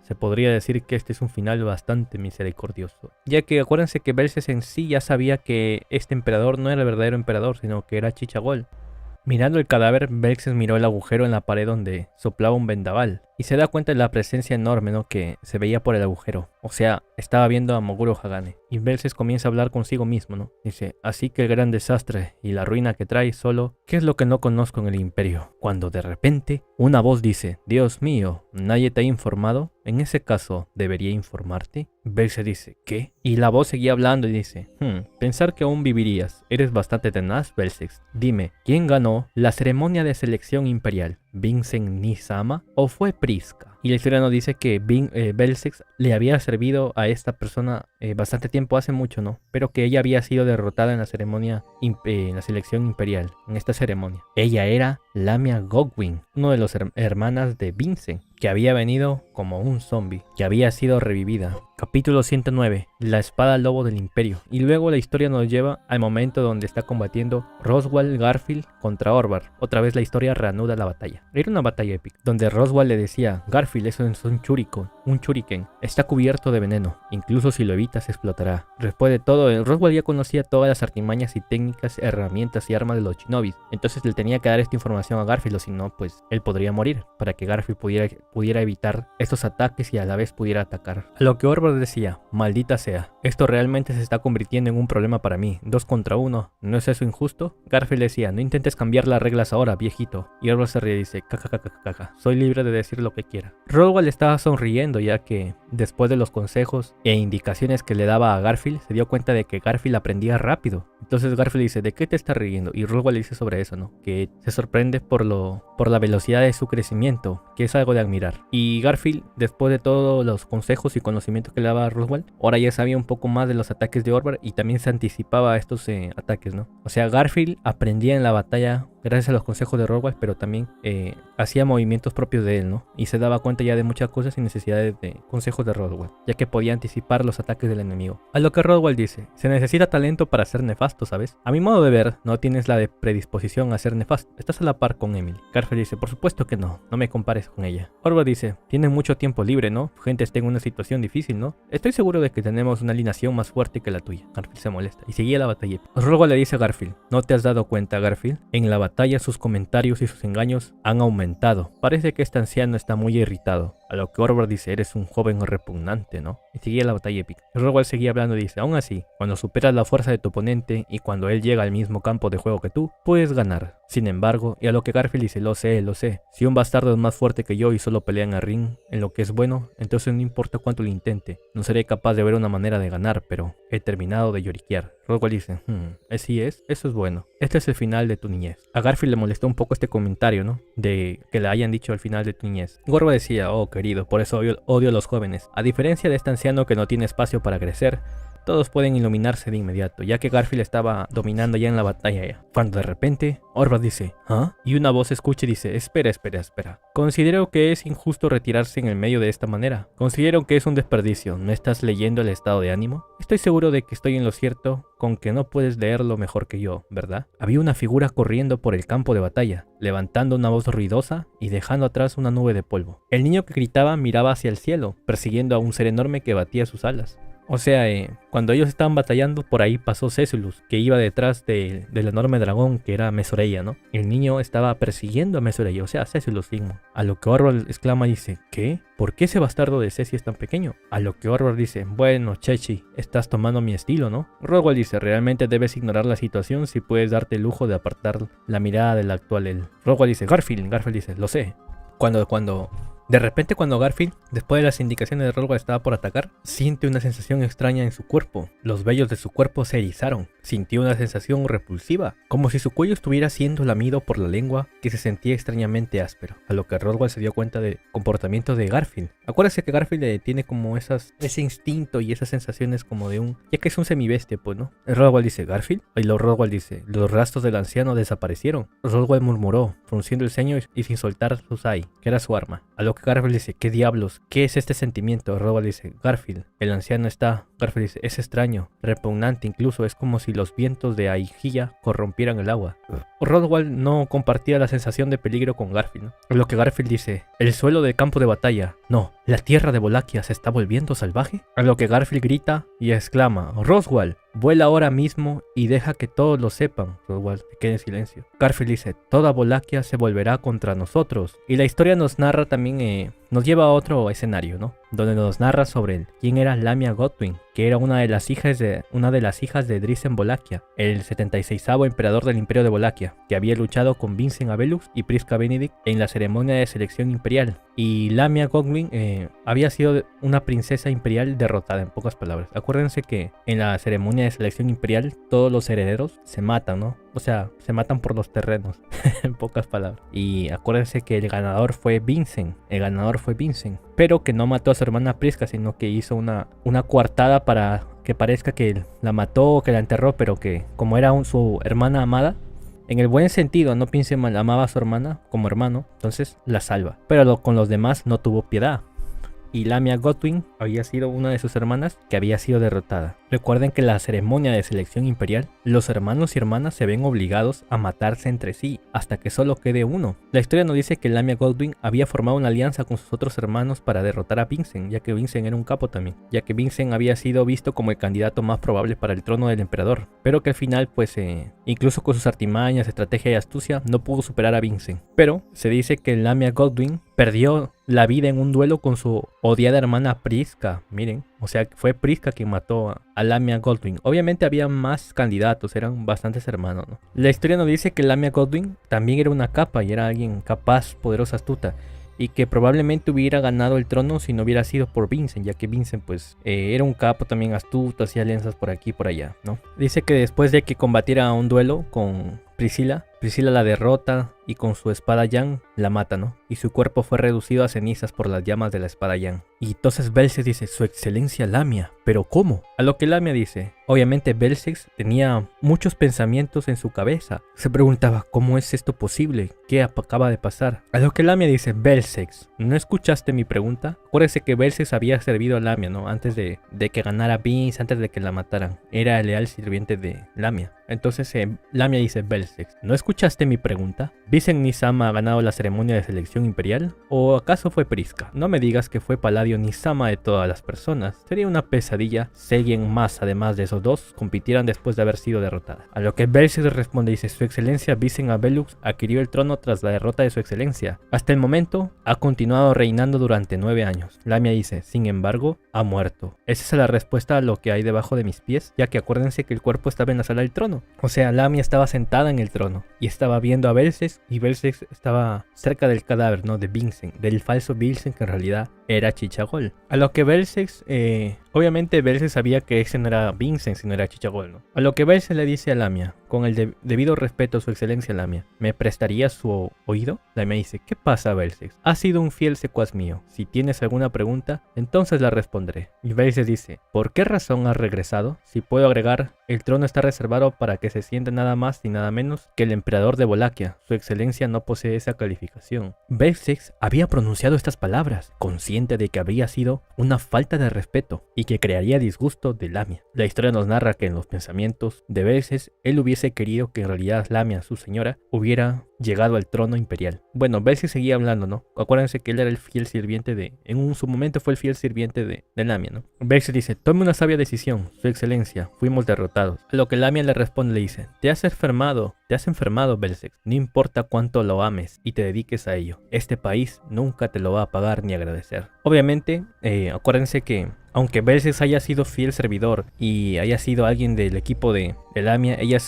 se podría decir que este es un final bastante misericordioso. Ya que acuérdense que Belsex en sí ya sabía que este emperador no era el verdadero emperador, sino que era Chichagol. Mirando el cadáver, Belsex miró el agujero en la pared donde soplaba un vendaval y se da cuenta de la presencia enorme, ¿no?, que se veía por el agujero. O sea, estaba viendo a Moguro Hagane. Y Belsex comienza a hablar consigo mismo, ¿no? Dice: así que el gran desastre y la ruina que trae solo, ¿qué es lo que no conozco en el imperio? Cuando de repente una voz dice: Dios mío, ¿nadie te ha informado? En ese caso, ¿debería informarte? Belsex dice: ¿qué? Y la voz seguía hablando y dice: pensar que aún vivirías. Eres bastante tenaz, Belsex. Dime, ¿quién ganó la ceremonia de selección imperial? ¿Vincent Nisama o fue Prisca? Y la historia nos dice que Belsex le había servido a esta persona bastante tiempo, hace mucho, ¿no? Pero que ella había sido derrotada en la ceremonia, en la selección imperial, en esta ceremonia. Ella era Lamia Godwin, uno de los hermanas de Vincent, que había venido como un zombie, que había sido revivida. Capítulo 109, la espada lobo del imperio. Y luego la historia nos lleva al momento donde está combatiendo Roswaal Garfield contra Orvar. Otra vez la historia reanuda la batalla. Era una batalla épica, donde Roswaal le decía: Garfield, eso es un shuriken, está cubierto de veneno, incluso si lo evitas explotará. Después de todo, Roswaal ya conocía todas las artimañas y técnicas, herramientas y armas de los shinobis, entonces le tenía que dar esta información a Garfield, o si no, pues él podría morir, para que Garfield pudiera evitar estos ataques y a la vez pudiera atacar. A lo que Orvar decía: maldita sea, esto realmente se está convirtiendo en un problema para mí, 2 contra 1, ¿no es eso injusto? Garfield decía: no intentes cambiar las reglas ahora, viejito. Y Orvar se ríe y dice: caca, soy libre de decir lo que quiera. Roswaal estaba sonriendo, ya que después de los consejos e indicaciones que le daba a Garfield, se dio cuenta de que Garfield aprendía rápido. Entonces Garfield dice: ¿de qué te estás riendo? Y Roswaal le dice sobre eso, ¿no? Que se sorprende por la velocidad de su crecimiento, que es algo de admirar. Y Garfield, después de todos los consejos y conocimientos que le daba a Roswaal, ahora ya sabía un poco más de los ataques de Orvar y también se anticipaba a estos ataques, ¿no? O sea, Garfield aprendía en la batalla gracias a los consejos de Roswaal, pero también hacía movimientos propios de él, ¿no? Y se daba cuenta ya de muchas cosas sin necesidad de consejos de Roswaal, ya que podía anticipar los ataques del enemigo. A lo que Roswaal dice: se necesita talento para ser nefasto, ¿sabes? A mi modo de ver, no tienes la predisposición a ser nefasto. Estás a la par con Emily. Garfield dice: por supuesto que no me compares con ella. Orvar dice: tienes mucho tiempo libre, ¿no? Tu gente está en una situación difícil, ¿no? Estoy seguro de que tenemos una alineación más fuerte que la tuya. Garfield se molesta y seguía la batalla. Roswaal le dice a Garfield: ¿no te has dado cuenta, Garfield? En la batalla sus comentarios y sus engaños han aumentado. Parece que este anciano está muy irritado. A lo que Orvar dice: eres un joven repugnante, ¿no? Y seguía la batalla épica. Roswaal seguía hablando y dice: aún así, cuando superas la fuerza de tu oponente y cuando él llega al mismo campo de juego que tú, puedes ganar. Sin embargo, y a lo que Garfield dice: lo sé. Si un bastardo es más fuerte que yo y solo pelea en el ring, en lo que es bueno, entonces no importa cuánto lo intente, no seré capaz de ver una manera de ganar, pero he terminado de lloriquear. Roswaal dice: así es, eso es bueno. Este es el final de tu niñez. A Garfield le molestó un poco este comentario, ¿no? De que le hayan dicho al final de tu niñez. Roswaal decía: oh querido, por eso odio a los jóvenes. A diferencia de este anciano que no tiene espacio para crecer, todos pueden iluminarse de inmediato, ya que Garfield estaba dominando ya en la batalla ya. Cuando de repente, Orvar dice, ¿ah? Y una voz escucha y dice, espera. Considero que es injusto retirarse en el medio de esta manera. Considero que es un desperdicio. ¿No estás leyendo el estado de ánimo? Estoy seguro de que estoy en lo cierto con que no puedes leerlo mejor que yo, ¿verdad? Había una figura corriendo por el campo de batalla, levantando una voz ruidosa y dejando atrás una nube de polvo. El niño que gritaba miraba hacia el cielo, persiguiendo a un ser enorme que batía sus alas. O sea, cuando ellos estaban batallando, por ahí pasó Césulus, que iba detrás del enorme dragón que era Mesoreia, ¿no? El niño estaba persiguiendo a Mesoreia, o sea, Césulus mismo. A lo que Orvar exclama y dice, ¿qué? ¿Por qué ese bastardo de Ceci es tan pequeño? A lo que Orvar dice, bueno, Chechi, estás tomando mi estilo, ¿no? Rogwald dice, realmente debes ignorar la situación si puedes darte el lujo de apartar la mirada del actual él. Rogwald dice, Garfield dice, lo sé. De repente cuando Garfield, después de las indicaciones de Rogwald estaba por atacar, siente una sensación extraña en su cuerpo. Los vellos de su cuerpo se erizaron. Sintió una sensación repulsiva, como si su cuello estuviera siendo lamido por la lengua que se sentía extrañamente áspero. A lo que Rogwald se dio cuenta del comportamiento de Garfield. Acuérdese que Garfield tiene como ese instinto y esas sensaciones como de ya que es un semibestia, pues, ¿no? Rogwald dice, ¿Garfield? Y luego Rogwald dice, los rastros del anciano desaparecieron. Rogwald murmuró, frunciendo el ceño y sin soltar su sai, que era su arma. A lo que Garfield dice, ¿qué diablos? ¿Qué es este sentimiento? Rogwald dice, Garfield, el anciano está. Garfield dice, es extraño, repugnante incluso, es como si los vientos de Aegea corrompieran el agua. Rogwald no compartía la sensación de peligro con Garfield, ¿no? A lo que Garfield dice, el suelo del campo de batalla, no, la tierra de Wallachia se está volviendo salvaje. A lo que Garfield grita y exclama, Rogwald, vuela ahora mismo y deja que todos lo sepan. Rogwald se queda en silencio. Garfield dice, toda Wallachia se volverá contra nosotros. Y la historia nos narra también, nos lleva a otro escenario, ¿no? Donde nos narra sobre quién era Lamia Godwyn, que era una de las hijas de Drizzt Wallachia, el 76º emperador del Imperio de Wallachia, que había luchado con Vincent Abelux y Prisca Benedict en la ceremonia de selección imperial. Y Lamia Godwyn había sido una princesa imperial derrotada, en pocas palabras. Acuérdense que en la ceremonia de selección imperial todos los herederos se matan, ¿no? O sea, se matan por los terrenos, en pocas palabras. Y acuérdense que el ganador fue Vincent. Pero que no mató a su hermana Prisca, sino que hizo una coartada para que parezca que la mató o que la enterró, pero que como era su hermana amada, en el buen sentido, no piense mal, amaba a su hermana como hermano, entonces la salva. Pero con los demás no tuvo piedad. Y Lamia Godwyn había sido una de sus hermanas que había sido derrotada. Recuerden que en la ceremonia de selección imperial, los hermanos y hermanas se ven obligados a matarse entre sí hasta que solo quede uno. La historia nos dice que Lamia Godwyn había formado una alianza con sus otros hermanos para derrotar a Vincent, ya que Vincent era un capo también, ya que Vincent había sido visto como el candidato más probable para el trono del emperador, pero que al final pues incluso con sus artimañas, estrategia y astucia no pudo superar a Vincent. Pero se dice que Lamia Godwyn perdió la vida en un duelo con su odiada hermana Prisca, miren. O sea, fue Prisca quien mató a Lamia Godwyn. Obviamente había más candidatos, eran bastantes hermanos, ¿no? La historia nos dice que Lamia Godwyn también era una capa y era alguien capaz, poderosa, astuta. Y que probablemente hubiera ganado el trono si no hubiera sido por Vincent, ya que Vincent pues era un capo también astuto, hacía alianzas por aquí y por allá, ¿no? Dice que después de que combatiera un duelo con Priscila la derrota y con su espada Yang la mata, ¿no? Y su cuerpo fue reducido a cenizas por las llamas de la espada Yang. Y entonces Belzec dice, su excelencia Lamia, ¿pero cómo? A lo que Lamia dice, obviamente Belzec tenía muchos pensamientos en su cabeza. Se preguntaba, ¿cómo es esto posible? ¿Qué acaba de pasar? A lo que Lamia dice, Belzec, ¿no escuchaste mi pregunta? Acuérdese que Belzec había servido a Lamia, ¿no? Antes de que ganara Vince, antes de que la mataran. Era el leal sirviente de Lamia. Entonces Lamia dice, Belzec, ¿no escuchaste mi pregunta? ¿Vincent Nisama ha ganado la ceremonia de selección imperial? ¿O acaso fue Prisca? No me digas que fue Palladio Nisama de todas las personas. Sería una pesadilla si alguien más, además de esos dos, compitieran después de haber sido derrotada. A lo que Belzec responde y dice, su excelencia Vincent Abelux adquirió el trono tras la derrota de su excelencia. Hasta el momento, ha continuado reinando durante 9 años. Lamia dice, sin embargo, ha muerto. Esa es la respuesta a lo que hay debajo de mis pies, ya que acuérdense que el cuerpo estaba en la sala del trono. O sea, Lamia estaba sentada en el trono y estaba viendo a Belzec, y Belzec estaba cerca del cadáver, ¿no? De Vincent, del falso Vincent que en realidad era Chichagol. A lo que Belzex, obviamente Belzex sabía que ese no era Vincent, sino era Chichagol, ¿no? A lo que Belzex le dice a Lamia, con el debido respeto a su excelencia Lamia, ¿me prestaría su oído? Lamia dice, ¿qué pasa, Belzex? Has sido un fiel secuaz mío. Si tienes alguna pregunta, entonces la responderé. Y Belzex dice, ¿por qué razón has regresado? Si puedo agregar, el trono está reservado para que se siente nada más y nada menos que el emperador de Wallachia. Su excelencia no posee esa calificación. Belzex había pronunciado estas palabras, consciente de que habría sido una falta de respeto y que crearía disgusto de Lamia. La historia nos narra que en los pensamientos de Belzex, él hubiese querido que en realidad Lamia, su señora, hubiera llegado al trono imperial. Bueno, Belzex seguía hablando, ¿no? Acuérdense que él era el fiel sirviente su momento fue el fiel sirviente de Lamia, ¿no? Belzex dice, tome una sabia decisión, su excelencia, fuimos derrotados. A lo que Lamia le responde, le dice, te has enfermado, Belzex, no importa cuánto lo ames y te dediques a ello, este país nunca te lo va a pagar ni agradecer. Obviamente, acuérdense que aunque Belzex haya sido fiel servidor y haya sido alguien del equipo de Lamia, él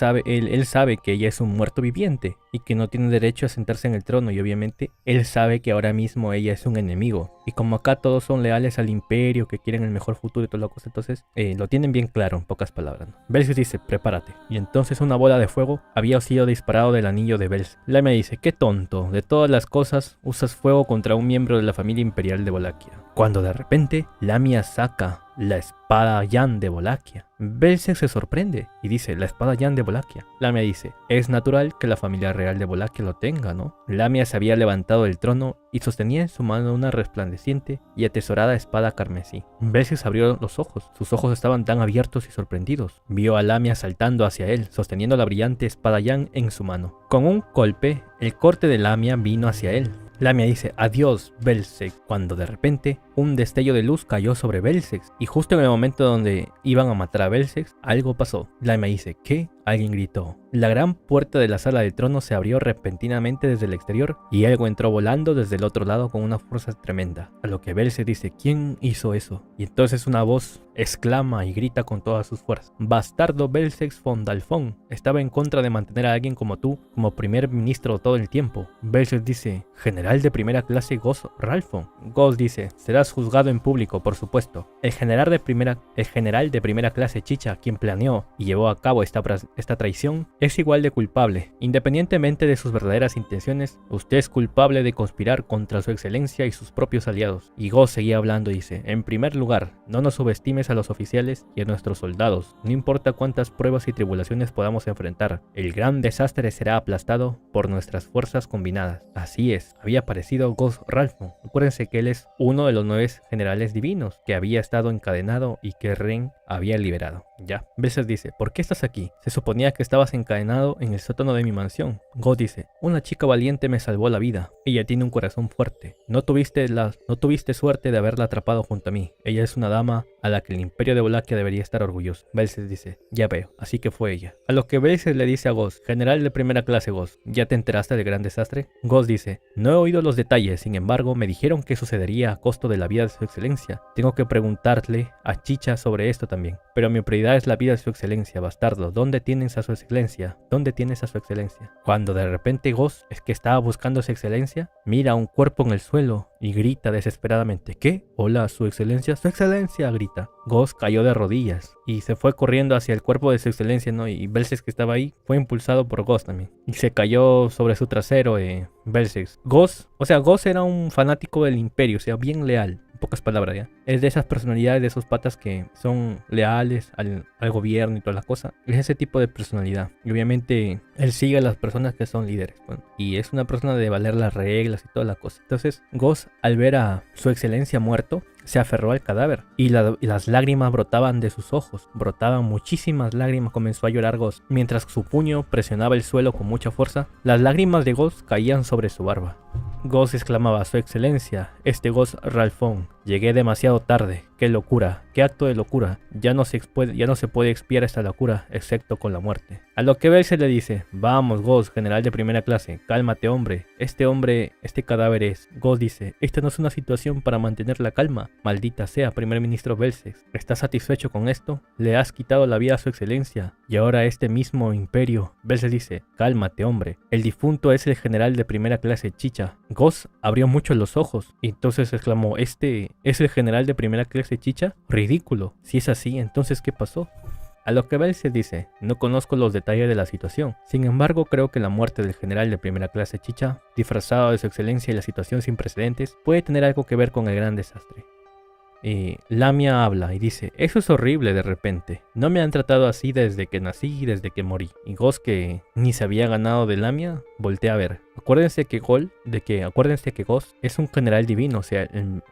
sabe que ella es un muerto viviente y que no tiene derecho a sentarse en el trono, y obviamente él sabe que ahora mismo ella es un enemigo. Y como acá todos son leales al imperio, que quieren el mejor futuro y toda la cosa, entonces lo tienen bien claro, en pocas palabras, ¿no? Belzex dice, prepárate. Y entonces una bola de fuego había sido disparado del anillo de Belzex. Lamia dice, qué tonto, de todas las cosas usas fuego contra un miembro de la familia imperial de Wallachia. Cuando de repente Lamia saca la espada Yan de Wallachia. Belzex se sorprende y dice, la espada Yan de Wallachia. Lamia dice, es natural que la familia real de Wallachia lo tenga, ¿no? Lamia se había levantado del trono y sostenía en su mano una resplandeciente y atesorada espada carmesí. Belzex abrió los ojos, sus ojos estaban tan abiertos y sorprendidos. Vio a Lamia saltando hacia él, sosteniendo la brillante espada Yan en su mano. Con un golpe, el corte de Lamia vino hacia él. Lamia dice, adiós, Belzex, cuando de repente un destello de luz cayó sobre Belzex, y justo en el momento donde iban a matar a Belzex, algo pasó. Lamia dice, ¿qué? Alguien gritó. La gran puerta de la sala del trono se abrió repentinamente desde el exterior y algo entró volando desde el otro lado con una fuerza tremenda. A lo que Belzex dice, ¿quién hizo eso? Y entonces una voz exclama y grita con todas sus fuerzas, bastardo Belzex von Dalfon, estaba en contra de mantener a alguien como tú como primer ministro todo el tiempo. Belzex dice, general de primera clase Ghost Ralphon. Ghost dice, serás juzgado en público, por supuesto. El general de primera clase Chicha, quien planeó y llevó a cabo esta traición, es igual de culpable. Independientemente de sus verdaderas intenciones, usted es culpable de conspirar contra su excelencia y sus propios aliados. Y Ghost seguía hablando y dice, en primer lugar, no nos subestimes a los oficiales y a nuestros soldados. No importa cuántas pruebas y tribulaciones podamos enfrentar, el gran desastre será aplastado por nuestras fuerzas combinadas. Así es, había aparecido Ghost Ralphon. Acuérdense que él es uno de los 9 generales divinos que había estado encadenado y que Ren había liberado. Ya, Belzex dice, ¿por qué estás aquí? Se suponía que estabas encadenado en el sótano de mi mansión. Ghost dice, una chica valiente me salvó la vida. Ella tiene un corazón fuerte. No tuviste suerte de haberla atrapado junto a mí. Ella es una dama a la que el imperio de Wallachia debería estar orgulloso. Belzex dice, ya veo, así que fue ella. A lo que Belzex le dice a Ghost, general de primera clase Ghost, ¿ya te enteraste del gran desastre? Ghost dice, no he oído los detalles, sin embargo me dijeron que sucedería a costo de la vida de su excelencia. Tengo que preguntarle a Chicha sobre esto también. Pero mi prioridad es la vida de su excelencia, bastardo. ¿Dónde tienes a su excelencia? ¿Dónde tienes a su excelencia? Cuando de repente Ghost, es que estaba buscando a su excelencia, mira un cuerpo en el suelo y grita desesperadamente, ¿qué? Hola, su excelencia, grita. Ghost cayó de rodillas y se fue corriendo hacia el cuerpo de su excelencia, ¿no? Y Belzex, que estaba ahí, fue impulsado por Ghost también. Y se cayó sobre su trasero, Belzex. Ghost era un fanático del imperio, o sea, bien leal. Pocas palabras, ya. Es de esas personalidades, de esos patas que son leales al gobierno y toda la cosa. Es ese tipo de personalidad. Y obviamente él sigue a las personas que son líderes. Bueno, y es una persona de valer las reglas y toda la cosa. Entonces, Ghost, al ver a su excelencia muerto, se aferró al cadáver y las lágrimas brotaban de sus ojos. Brotaban muchísimas lágrimas. Comenzó a llorar Ghost. Mientras su puño presionaba el suelo con mucha fuerza, las lágrimas de Ghost caían sobre su barba. Ghost exclamaba, su excelencia, Ghost Ralphon, llegué demasiado tarde. ¡Qué locura! ¡Qué acto de locura! Ya no se puede expiar esta locura, excepto con la muerte. A lo que Belzex le dice, vamos Ghost, general de primera clase, cálmate hombre, este cadáver es. Ghost dice, esta no es una situación para mantener la calma. Maldita sea, primer ministro Belzex, ¿estás satisfecho con esto? Le has quitado la vida a su excelencia. y ahora este mismo imperio. Belce dice, cálmate hombre, el difunto es el general de primera clase Chicha. Ghost abrió mucho los ojos y entonces exclamó, ¿este es el general de primera clase Chicha? Ridículo, si es así, entonces ¿qué pasó? A lo que Belce dice, no conozco los detalles de la situación, sin embargo creo que la muerte del general de primera clase Chicha, disfrazado de su excelencia y la situación sin precedentes, puede tener algo que ver con el gran desastre. Lamia habla y dice, eso es horrible de repente, no me han tratado así desde que nací y desde que morí. Y Ghost, que ni se había ganado de Lamia, voltea a ver. Acuérdense que Ghost es un general divino, o sea,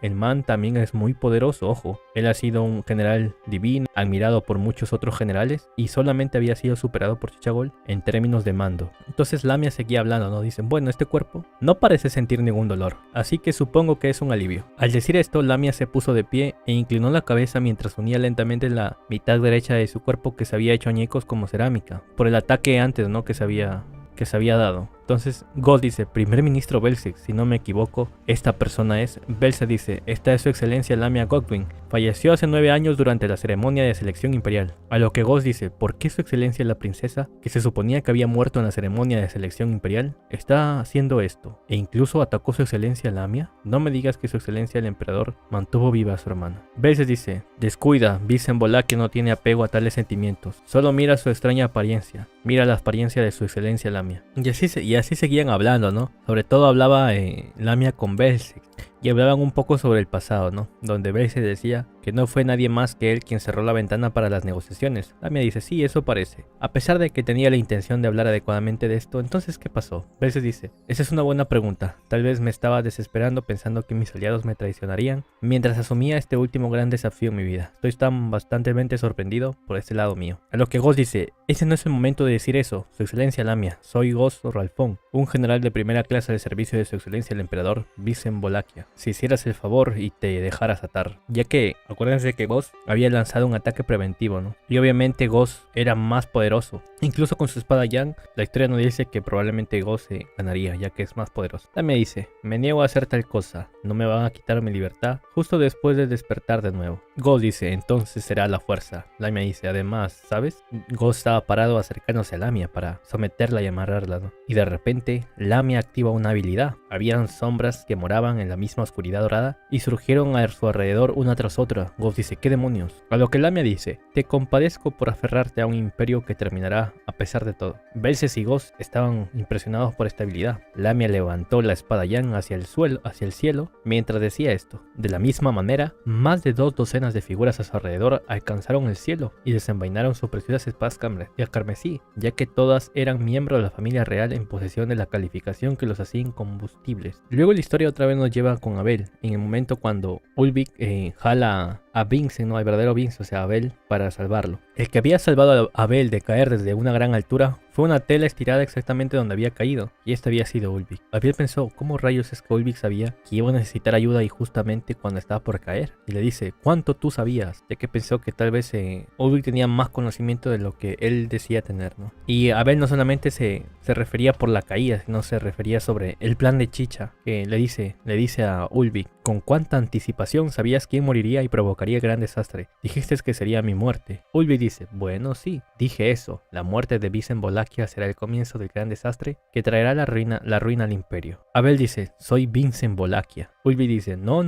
el man también es muy poderoso, ojo. Él ha sido un general divino, admirado por muchos otros generales y solamente había sido superado por Chicha Gold en términos de mando. Entonces Lamia seguía hablando, ¿no? Dicen, bueno, este cuerpo no parece sentir ningún dolor, así que supongo que es un alivio. Al decir esto, Lamia se puso de pie e inclinó la cabeza mientras unía lentamente la mitad derecha de su cuerpo que se había hecho añicos como cerámica, por el ataque antes, ¿no? que se había dado. Entonces Ghost dice, primer ministro Belce, si no me equivoco, esta persona es. Belce dice, esta es su excelencia Lamia Godwin, falleció hace 9 años durante la ceremonia de selección imperial. A lo que Ghost dice, ¿por qué su excelencia la princesa, que se suponía que había muerto en la ceremonia de selección imperial, está haciendo esto? E incluso atacó su excelencia Lamia. No me digas que su excelencia el emperador mantuvo viva a su hermana. Belce dice, descuida, Vincent Volakya no tiene apego a tales sentimientos, solo mira su extraña apariencia, mira la apariencia de su excelencia Lamia. Y así seguían hablando, ¿no? Sobre todo hablaba Lamia con Belce. Y hablaban un poco sobre el pasado, ¿no? Donde Belce decía que no fue nadie más que él quien cerró la ventana para las negociaciones. Lamia dice, sí, eso parece. A pesar de que tenía la intención de hablar adecuadamente de esto, entonces ¿qué pasó? Belce dice, esa es una buena pregunta. Tal vez me estaba desesperando pensando que mis aliados me traicionarían mientras asumía este último gran desafío en mi vida. Estoy tan bastantemente sorprendido por este lado mío. A lo que Ghost dice, ese no es el momento de decir eso, su excelencia Lamia. Soy Ghost Ralfón, un general de primera clase de servicio de su excelencia el emperador Vincent Volakya. Si hicieras el favor y te dejaras atar, ya que acuérdense que Ghost había lanzado un ataque preventivo, ¿no? Y obviamente Ghost era más poderoso, incluso con su espada Yang. La historia nos dice que probablemente Ghost ganaría, ya que es más poderoso. También dice, me niego a hacer tal cosa, no me van a quitar mi libertad justo después de despertar de nuevo. Ghost dice, entonces será la fuerza. Lamia dice, además, ¿sabes? Ghost estaba parado acercándose a Lamia para someterla y amarrarla, ¿no? Y de repente Lamia activa una habilidad. Habían sombras que moraban en la misma oscuridad dorada y surgieron a su alrededor una tras otra. Ghost dice, ¿qué demonios? A lo que Lamia dice, te compadezco por aferrarte a un imperio que terminará a pesar de todo. Belce y Ghost estaban impresionados por esta habilidad. Lamia levantó la espada Yang hacia el cielo, mientras decía esto. De la misma manera, más de 2 docenas de figuras a su alrededor alcanzaron el cielo y desenvainaron sus preciosas espadas carmesí, ya que todas eran miembros de la familia real en posesión de la calificación que los hacía incombustibles. Luego la historia otra vez nos lleva con Abel, en el momento cuando Ulvik jala a Vincent, no al verdadero Vincent, o sea, Abel, para salvarlo. El que había salvado a Abel de caer desde una gran altura fue una tela estirada exactamente donde había caído, y este había sido Ulvik. Abel pensó, ¿cómo rayos es que Ulvik sabía que iba a necesitar ayuda y justamente cuando estaba por caer? Y le dice, ¿cuánto tú sabías? Ya que pensó que tal vez Ulvik tenía más conocimiento de lo que él decía tener, ¿no? Y Abel no solamente se refería por la caída, sino se refería sobre el plan de Chicha, que le dice a Ulvik, ¿con cuánta anticipación sabías quién moriría y provocaría gran desastre? Dijiste que sería mi muerte. Ulvik dice, bueno, sí, dije eso. La muerte de Vincent Volakya será el comienzo del gran desastre que traerá la ruina al imperio. Abel dice, soy Vincent Volakya. Ulvik dice, no,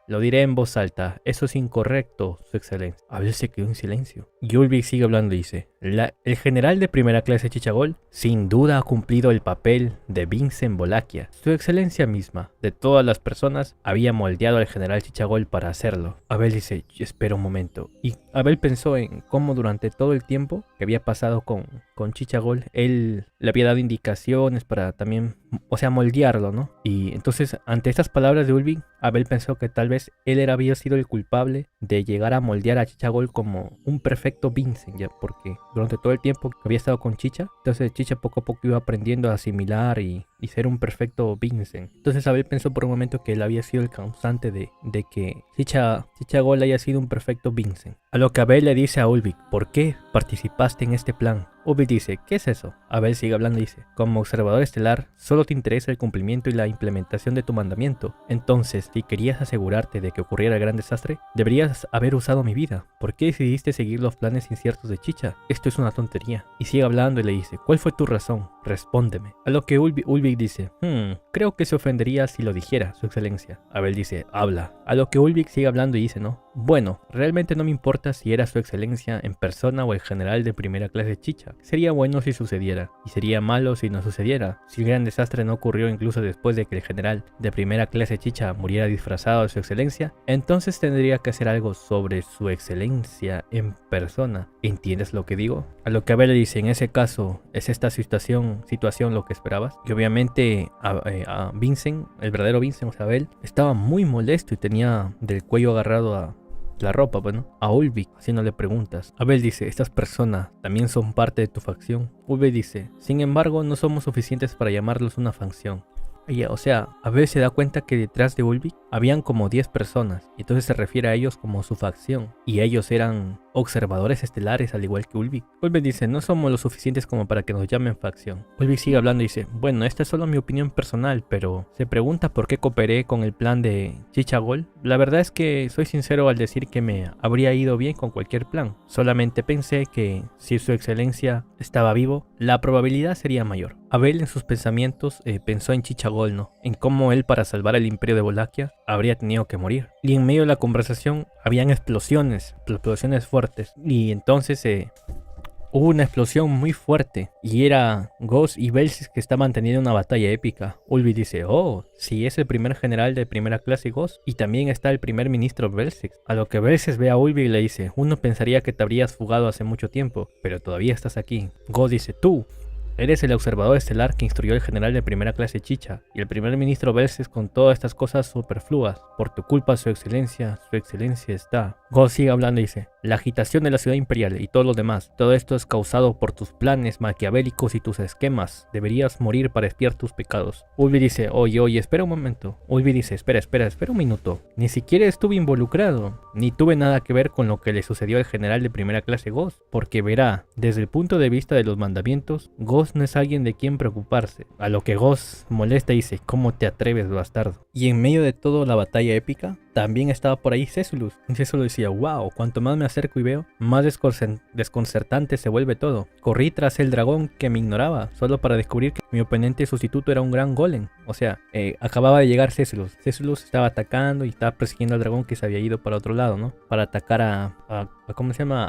lo diré en voz alta, eso es incorrecto, su excelencia. Abel se quedó en silencio. Y Ulvik sigue hablando y dice, el general de primera clase Chicha Gold sin duda ha cumplido el papel de Vincent Volakya. Su excelencia misma, de todas las personas, había moldeado al general Chicha Gold para hacerlo. Abel dice, espera un momento. Y Abel pensó en cómo durante todo el tiempo que había pasado con Chicha Gold, él le había dado indicaciones para también, o sea, moldearlo, ¿no? Y entonces, ante estas palabras de Ulvik, Abel pensó que tal vez él había sido el culpable de llegar a moldear a Chicha Gold como un perfecto Vincent, ya, porque durante todo el tiempo que había estado con Chicha, entonces Chicha poco a poco iba aprendiendo a asimilar y y ser un perfecto Vincent. Entonces Abel pensó por un momento que él había sido el causante de que Chichagol haya sido un perfecto Vincent. A lo que Abel le dice a Ulvik, ¿por qué participaste en este plan? Ulvik dice, ¿qué es eso? Abel sigue hablando y dice, como observador estelar, solo te interesa el cumplimiento y la implementación de tu mandamiento. Entonces, si querías asegurarte de que ocurriera el gran desastre, deberías haber usado mi vida. ¿Por qué decidiste seguir los planes inciertos de Chicha? Esto es una tontería. Y sigue hablando y le dice, ¿cuál fue tu razón? Respóndeme. A lo que Ulvik dice, creo que se ofendería si lo dijera, su excelencia. Abel dice, habla. A lo que Ulvik sigue hablando y dice, no. Bueno, realmente no me importa si era su excelencia en persona o el general de primera clase Chicha. Sería bueno si sucediera, y sería malo si no sucediera. Si el gran desastre no ocurrió incluso después de que el general de primera clase Chicha muriera disfrazado de su excelencia, entonces tendría que hacer algo sobre su excelencia en persona. ¿Entiendes lo que digo? A lo que Abel le dice, en ese caso, ¿es esta situación lo que esperabas? Y obviamente a Vincent, el verdadero Vincent, o sea, Abel, estaba muy molesto y tenía del cuello agarrado a la ropa, bueno, a Ulvik, haciéndole preguntas. Abel dice, estas personas también son parte de tu facción. Ulvik dice, sin embargo, no somos suficientes para llamarlos una facción. O sea, Abel se da cuenta que detrás de Ulvik habían como 10 personas, y entonces se refiere a ellos como su facción, y ellos eran observadores estelares al igual que Ulvik. Ulvik dice, no somos lo suficientes como para que nos llamen facción. Ulvik sigue hablando y dice, bueno, esta es solo mi opinión personal, pero se pregunta por qué cooperé con el plan de Chichagol. La verdad es que soy sincero al decir que me habría ido bien con cualquier plan. Solamente pensé que si su excelencia estaba vivo, la probabilidad sería mayor. Abel en sus pensamientos pensó en Chichagol, ¿no? En cómo él para salvar el imperio de Wallachia habría tenido que morir. Y en medio de la conversación habían explosiones fuertes. Y entonces hubo una explosión muy fuerte y era Ghost y Belsis que estaban teniendo una batalla épica. Ulvik dice, oh, sí, es el primer general de primera clase Ghost y también está el primer ministro Belsis. A lo que Belsis ve a Ulvik y le dice, uno pensaría que te habrías fugado hace mucho tiempo, pero todavía estás aquí. Ghost dice, tú eres el observador estelar que instruyó al general de primera clase Chicha y el primer ministro Belsis con todas estas cosas superfluas. Por tu culpa, su excelencia está. Ghost sigue hablando y dice, la agitación de la ciudad imperial y todo lo demás, todo esto es causado por tus planes maquiavélicos y tus esquemas. Deberías morir para expiar tus pecados. Ulvik dice, oye, espera un momento. Ulvik dice, espera un minuto. Ni siquiera estuve involucrado, ni tuve nada que ver con lo que le sucedió al general de primera clase Ghost, porque verá, desde el punto de vista de los mandamientos, Ghost no es alguien de quien preocuparse. A lo que Ghost molesta y dice, ¿cómo te atreves, bastardo? Y en medio de toda la batalla épica, también estaba por ahí Césulus. Y Césulus decía, wow, cuanto más me acerco y veo, más desconcertante se vuelve todo. Corrí tras el dragón que me ignoraba, solo para descubrir que mi oponente sustituto era un gran golem. O sea, acababa de llegar Césulus. Césulus estaba atacando y estaba persiguiendo al dragón que se había ido para otro lado, ¿no? Para atacar a ¿cómo se llama?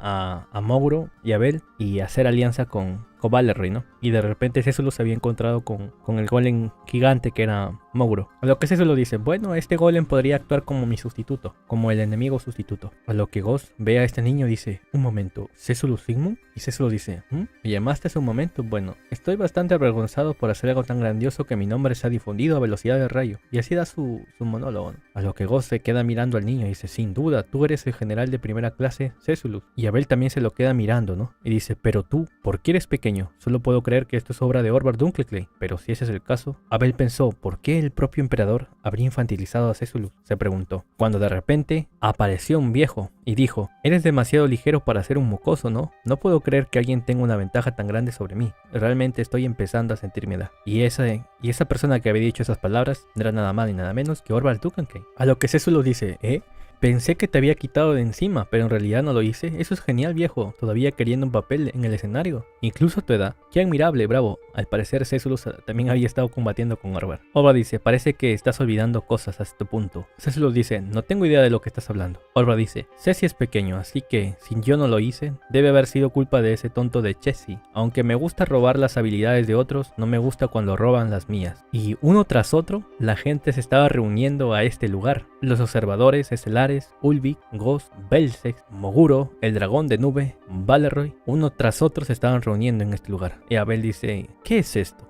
A Moguro y Abel y hacer alianza con Valeroy, ¿no? Y de repente Césulus se había encontrado con el golem gigante que era Moguro. A lo que Césulus dice, bueno, este golem podría actuar como mi sustituto, como el enemigo sustituto. A lo que Ghost ve a este niño y dice, un momento, ¿Césulus Sigmund? Y Césulus dice, ¿me llamaste hace un momento? Bueno, estoy bastante avergonzado por hacer algo tan grandioso que mi nombre se ha difundido a velocidad de rayo. Y así da su monólogo, ¿no? A lo que Ghost se queda mirando al niño y dice, sin duda, tú eres el general de primera clase Césulus. Y Abel también se lo queda mirando, ¿no? Y dice, pero tú, ¿por qué eres pequeño? Solo puedo creer que esto es obra de Orvar Dunkelclay. Pero si ese es el caso, Abel pensó, ¿por qué el propio emperador habría infantilizado a Césulus? Se preguntó, cuando de repente apareció un viejo y dijo, eres demasiado ligero para ser un mocoso, ¿no? No puedo creer que alguien tenga una ventaja tan grande sobre mí. Realmente estoy empezando a sentirme edad. Y esa persona que había dicho esas palabras no era nada más ni nada menos que Orvar Dunkelclay. A lo que Césulus dice, pensé que te había quitado de encima, pero en realidad no lo hice. Eso es genial, viejo. Todavía queriendo un papel en el escenario. Incluso a tu edad. Qué admirable, bravo. Al parecer Césulus también había estado combatiendo con Orvar. Orvar dice, parece que estás olvidando cosas a este punto. Césulus dice, no tengo idea de lo que estás hablando. Orvar dice, Ceci es pequeño, así que si yo no lo hice, debe haber sido culpa de ese tonto de Chessy. Aunque me gusta robar las habilidades de otros, no me gusta cuando roban las mías. Y uno tras otro, la gente se estaba reuniendo a este lugar. Los observadores estelares, Ulvik, Ghost, Belsex, Moguro, el dragón de nube, Valeroy, uno tras otro se estaban reuniendo en este lugar. Y Abel dice, ¿qué es esto?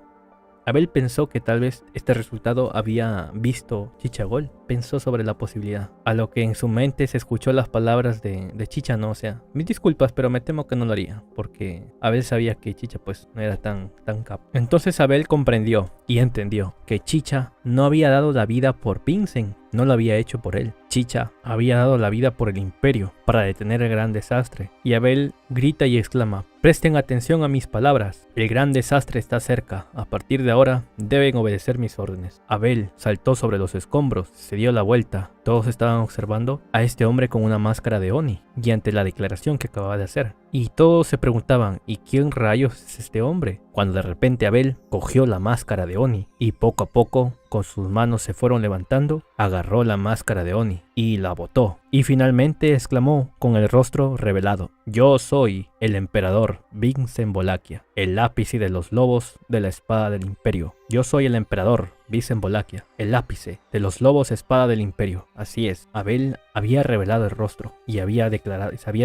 Abel pensó que tal vez este resultado había visto Chichagol. Pensó sobre la posibilidad, a lo que en su mente se escuchó las palabras de Chicha, ¿no? O sea, mis disculpas, pero me temo que no lo haría, porque Abel sabía que Chicha pues no era tan capo. Entonces Abel comprendió y entendió que Chicha no había dado la vida por Vincent, no lo había hecho por él. Chicha había dado la vida por el imperio para detener el gran desastre. Y Abel grita y exclama: presten atención a mis palabras, el gran desastre está cerca, a partir de ahora deben obedecer mis órdenes. Abel saltó sobre los escombros, se dio la vuelta, todos estaban observando a este hombre con una máscara de Oni y ante la declaración que acababa de hacer. Y todos se preguntaban: ¿y quién rayos es este hombre? Cuando de repente Abel cogió la máscara de Oni y poco a poco, con sus manos se fueron levantando, agarró la máscara de Oni y la botó. Y finalmente exclamó con el rostro revelado: yo soy el emperador Vincent Volaquia, el ápice de los lobos de la espada del imperio. Yo soy el emperador Vincent Volaquia, el ápice de los lobos espada del imperio. Así es, Abel había revelado el rostro y se había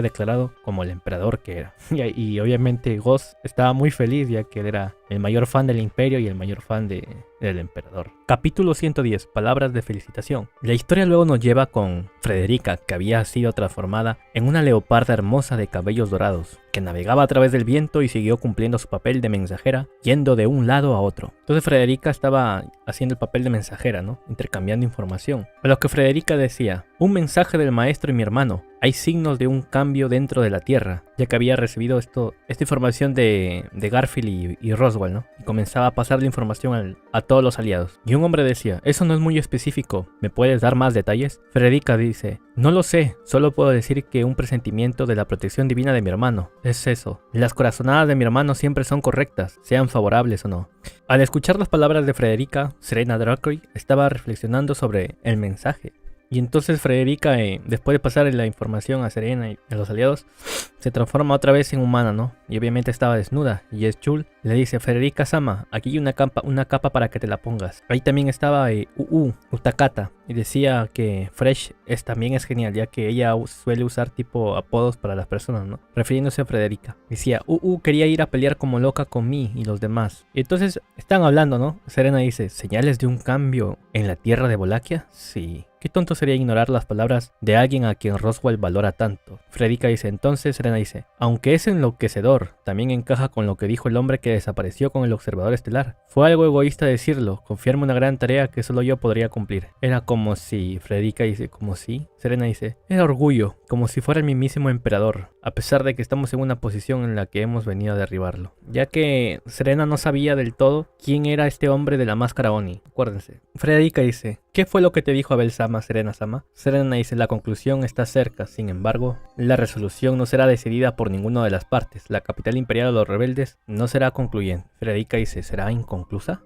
declarado como el emperador que era. Y obviamente Ghost estaba muy feliz, ya que él era el mayor fan del imperio y el mayor fan del emperador. Capítulo 110. Palabras de felicitación. La historia luego nos lleva con Frederica, que había sido transformada en una leoparda hermosa de cabellos dorados, que navegaba a través del viento y siguió cumpliendo su papel de mensajera, yendo de un lado a otro. Entonces Frederica estaba haciendo el papel de mensajera, ¿no? Intercambiando información. A lo que Frederica decía: un mensaje del maestro y mi hermano. Hay signos de un cambio dentro de la Tierra, ya que había recibido esta información de Garfield y Roswell, ¿no? Y comenzaba a pasar la información a todos los aliados. Y un hombre decía: eso no es muy específico, ¿me puedes dar más detalles? Frederica dice: no lo sé, solo puedo decir que un presentimiento de la protección divina de mi hermano. Es eso, las corazonadas de mi hermano siempre son correctas, sean favorables o no. Al escuchar las palabras de Frederica, Serena Dracoy estaba reflexionando sobre el mensaje. Y entonces Frederica, después de pasar la información a Serena y a los aliados, se transforma otra vez en humana, ¿no? Y obviamente estaba desnuda. Y Chul le dice: Frederica Sama, aquí hay una capa para que te la pongas. Ahí también estaba Utakata. Y decía que Fresh también es genial, ya que ella suele usar tipo apodos para las personas, ¿no? Refiriéndose a Frederica. Decía: quería ir a pelear como loca con mí y los demás. Y entonces están hablando, ¿no? Serena dice: ¿señales de un cambio en la tierra de Volaquia? Sí. Qué tonto sería ignorar las palabras de alguien a quien Roswell valora tanto. Frederica dice: entonces Serena dice: aunque es enloquecedor, también encaja con lo que dijo el hombre que desapareció con el observador estelar. Fue algo egoísta decirlo, confiarme una gran tarea que solo yo podría cumplir. Era como si, Frederica dice: como si, Serena dice: era orgullo, como si fuera el mismísimo emperador, a pesar de que estamos en una posición en la que hemos venido a derribarlo. Ya que Serena no sabía del todo quién era este hombre de la máscara Oni. Acuérdense. Frederica dice: ¿qué fue lo que te dijo Abel Sama, Serena Sama? Serena dice: la conclusión está cerca, sin embargo, la resolución no será decidida por ninguna de las partes. La capital imperial de los rebeldes no será concluyente. Frederica dice: ¿será inconclusa?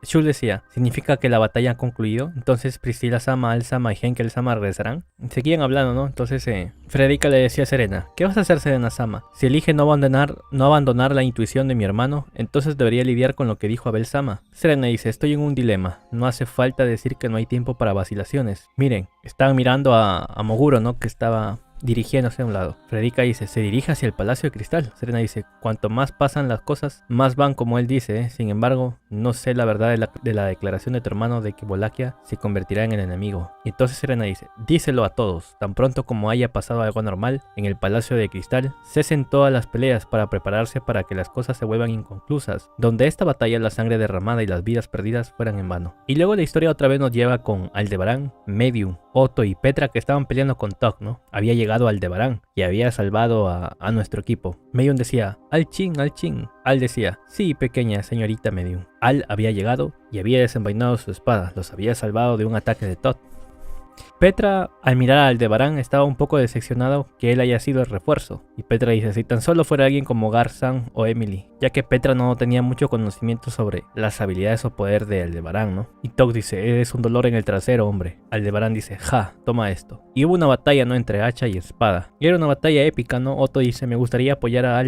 Shul decía: ¿significa que la batalla ha concluido? Entonces Priscilla Sama, Al Sama y Henkel Sama regresarán. Seguían hablando, ¿no? Entonces Frederica le decía a Serena: ¿qué vas a hacer, Serena Sama? Si elige no abandonar la intuición de mi hermano, entonces debería lidiar con lo que dijo Abel Sama. Serena dice: estoy en un dilema, no hace falta decir que no hay tiempo para vacilaciones. Miren, estaban mirando a Moguro, ¿no? Que estaba dirigiéndose a un lado. Frederica dice: se dirige hacia el Palacio de Cristal. Serena dice: cuanto más pasan las cosas, más van como él dice, Sin embargo, no sé la verdad de la declaración de tu hermano de que Volaquia se convertirá en el enemigo. Y entonces Serena dice: díselo a todos. Tan pronto como haya pasado algo normal en el Palacio de Cristal, cesen todas las peleas para prepararse para que las cosas se vuelvan inconclusas. Donde esta batalla, la sangre derramada y las vidas perdidas fueran en vano. Y luego la historia otra vez nos lleva con Aldebarán, Medium, Otto y Petra, que estaban peleando con Tok, ¿no? Había llegado Aldebarán y había salvado a nuestro equipo. Medium decía: Al Chin, Al Chin. Al decía: sí, pequeña señorita Medium. Al había llegado y había desenvainado su espada. Los había salvado de un ataque de Tok. Petra, al mirar a Aldebarán, estaba un poco decepcionado que él haya sido el refuerzo. Y Petra dice: si tan solo fuera alguien como Garzan o Emily, ya que Petra no tenía mucho conocimiento sobre las habilidades o poder de Aldebarán, ¿no? Y Tok dice: eres un dolor en el trasero, hombre. Aldebarán dice: ja, toma esto. Y hubo una batalla, ¿no? Entre hacha y espada. Y era una batalla épica, ¿no? Otto dice: me gustaría apoyar a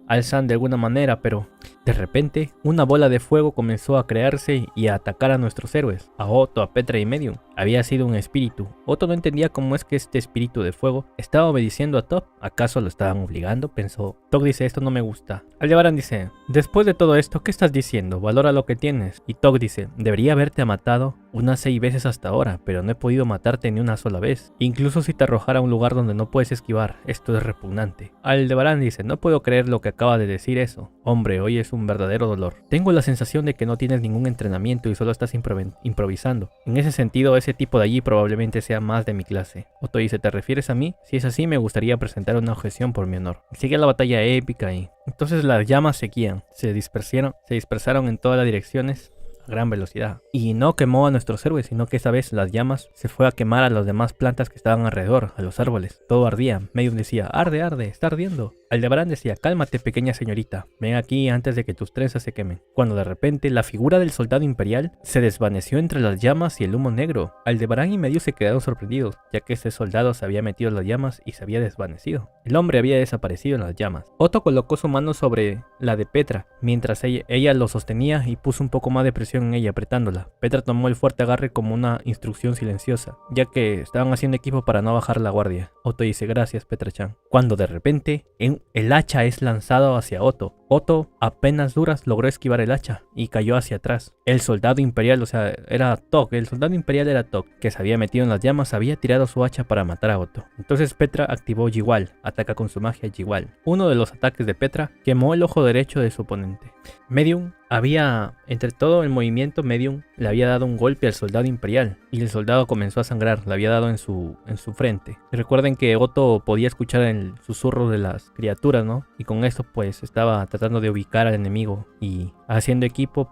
Al-San de alguna manera, pero de repente una bola de fuego comenzó a crearse y a atacar a nuestros héroes, a Otto, a Petra y Medium. Había sido un espíritu Otto no entendía cómo es que este espíritu de fuego estaba obedeciendo a Tog. ¿Acaso lo estaban obligando? Pensó. Tog dice, esto no me gusta. Aldebarán dice, después de todo esto, ¿qué estás diciendo? Valora lo que tienes. Y Tog dice, debería haberte matado unas 6 veces hasta ahora, pero no he podido matarte ni una sola vez. Incluso si te arrojara a un lugar donde no puedes esquivar, esto es repugnante. Aldebarán dice, no puedo creer lo que acaba de decir eso. Hombre, hoy es un verdadero dolor. Tengo la sensación de que no tienes ningún entrenamiento y solo estás improvisando. En ese sentido, ese tipo de allí probablemente sea más de mi clase. Otto dice, ¿te refieres a mí? Si es así, me gustaría presentar una objeción por mi honor. Sigue la batalla épica y entonces las llamas seguían, se dispersaron en todas las direcciones a gran velocidad. Y no quemó a nuestros héroes, sino que esta vez las llamas se fue a quemar a las demás plantas que estaban alrededor, a los árboles. Todo ardía. Medium decía, arde, arde, está ardiendo. Aldebarán decía, cálmate pequeña señorita, ven aquí antes de que tus trenzas se quemen. Cuando de repente la figura del soldado imperial se desvaneció entre las llamas y el humo negro. Aldebarán y Medium se quedaron sorprendidos, ya que este soldado se había metido en las llamas y se había desvanecido. El hombre había desaparecido en las llamas. Otto colocó su mano sobre la de Petra, mientras ella lo sostenía y puso un poco más de presión en ella apretándola. Petra tomó el fuerte agarre como una instrucción silenciosa, ya que estaban haciendo equipo para no bajar la guardia. Otto dice, gracias Petra-chan. Cuando de repente el hacha es lanzado hacia Otto. Otto, apenas duras, logró esquivar el hacha y cayó hacia atrás. El soldado imperial, o sea, era Tog. El soldado imperial era Tog, que se había metido en las llamas, había tirado su hacha para matar a Otto. Entonces Petra activó Jigual, ataca con su magia Jigual. Uno de los ataques de Petra quemó el ojo derecho de su oponente. Medium había, entre todo el movimiento, Medium le había dado un golpe al soldado imperial y el soldado comenzó a sangrar, le había dado en su frente. Y recuerden que Otto podía escuchar el susurro de las criaturas, ¿no? Y con esto pues estaba tratando de ubicar al enemigo y haciendo equipo,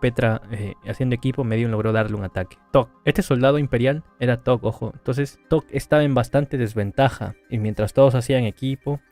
Medium logró darle un ataque. Tog, este soldado imperial era Tog, ojo. Entonces Tog estaba en bastante desventaja y mientras todos hacían equipo,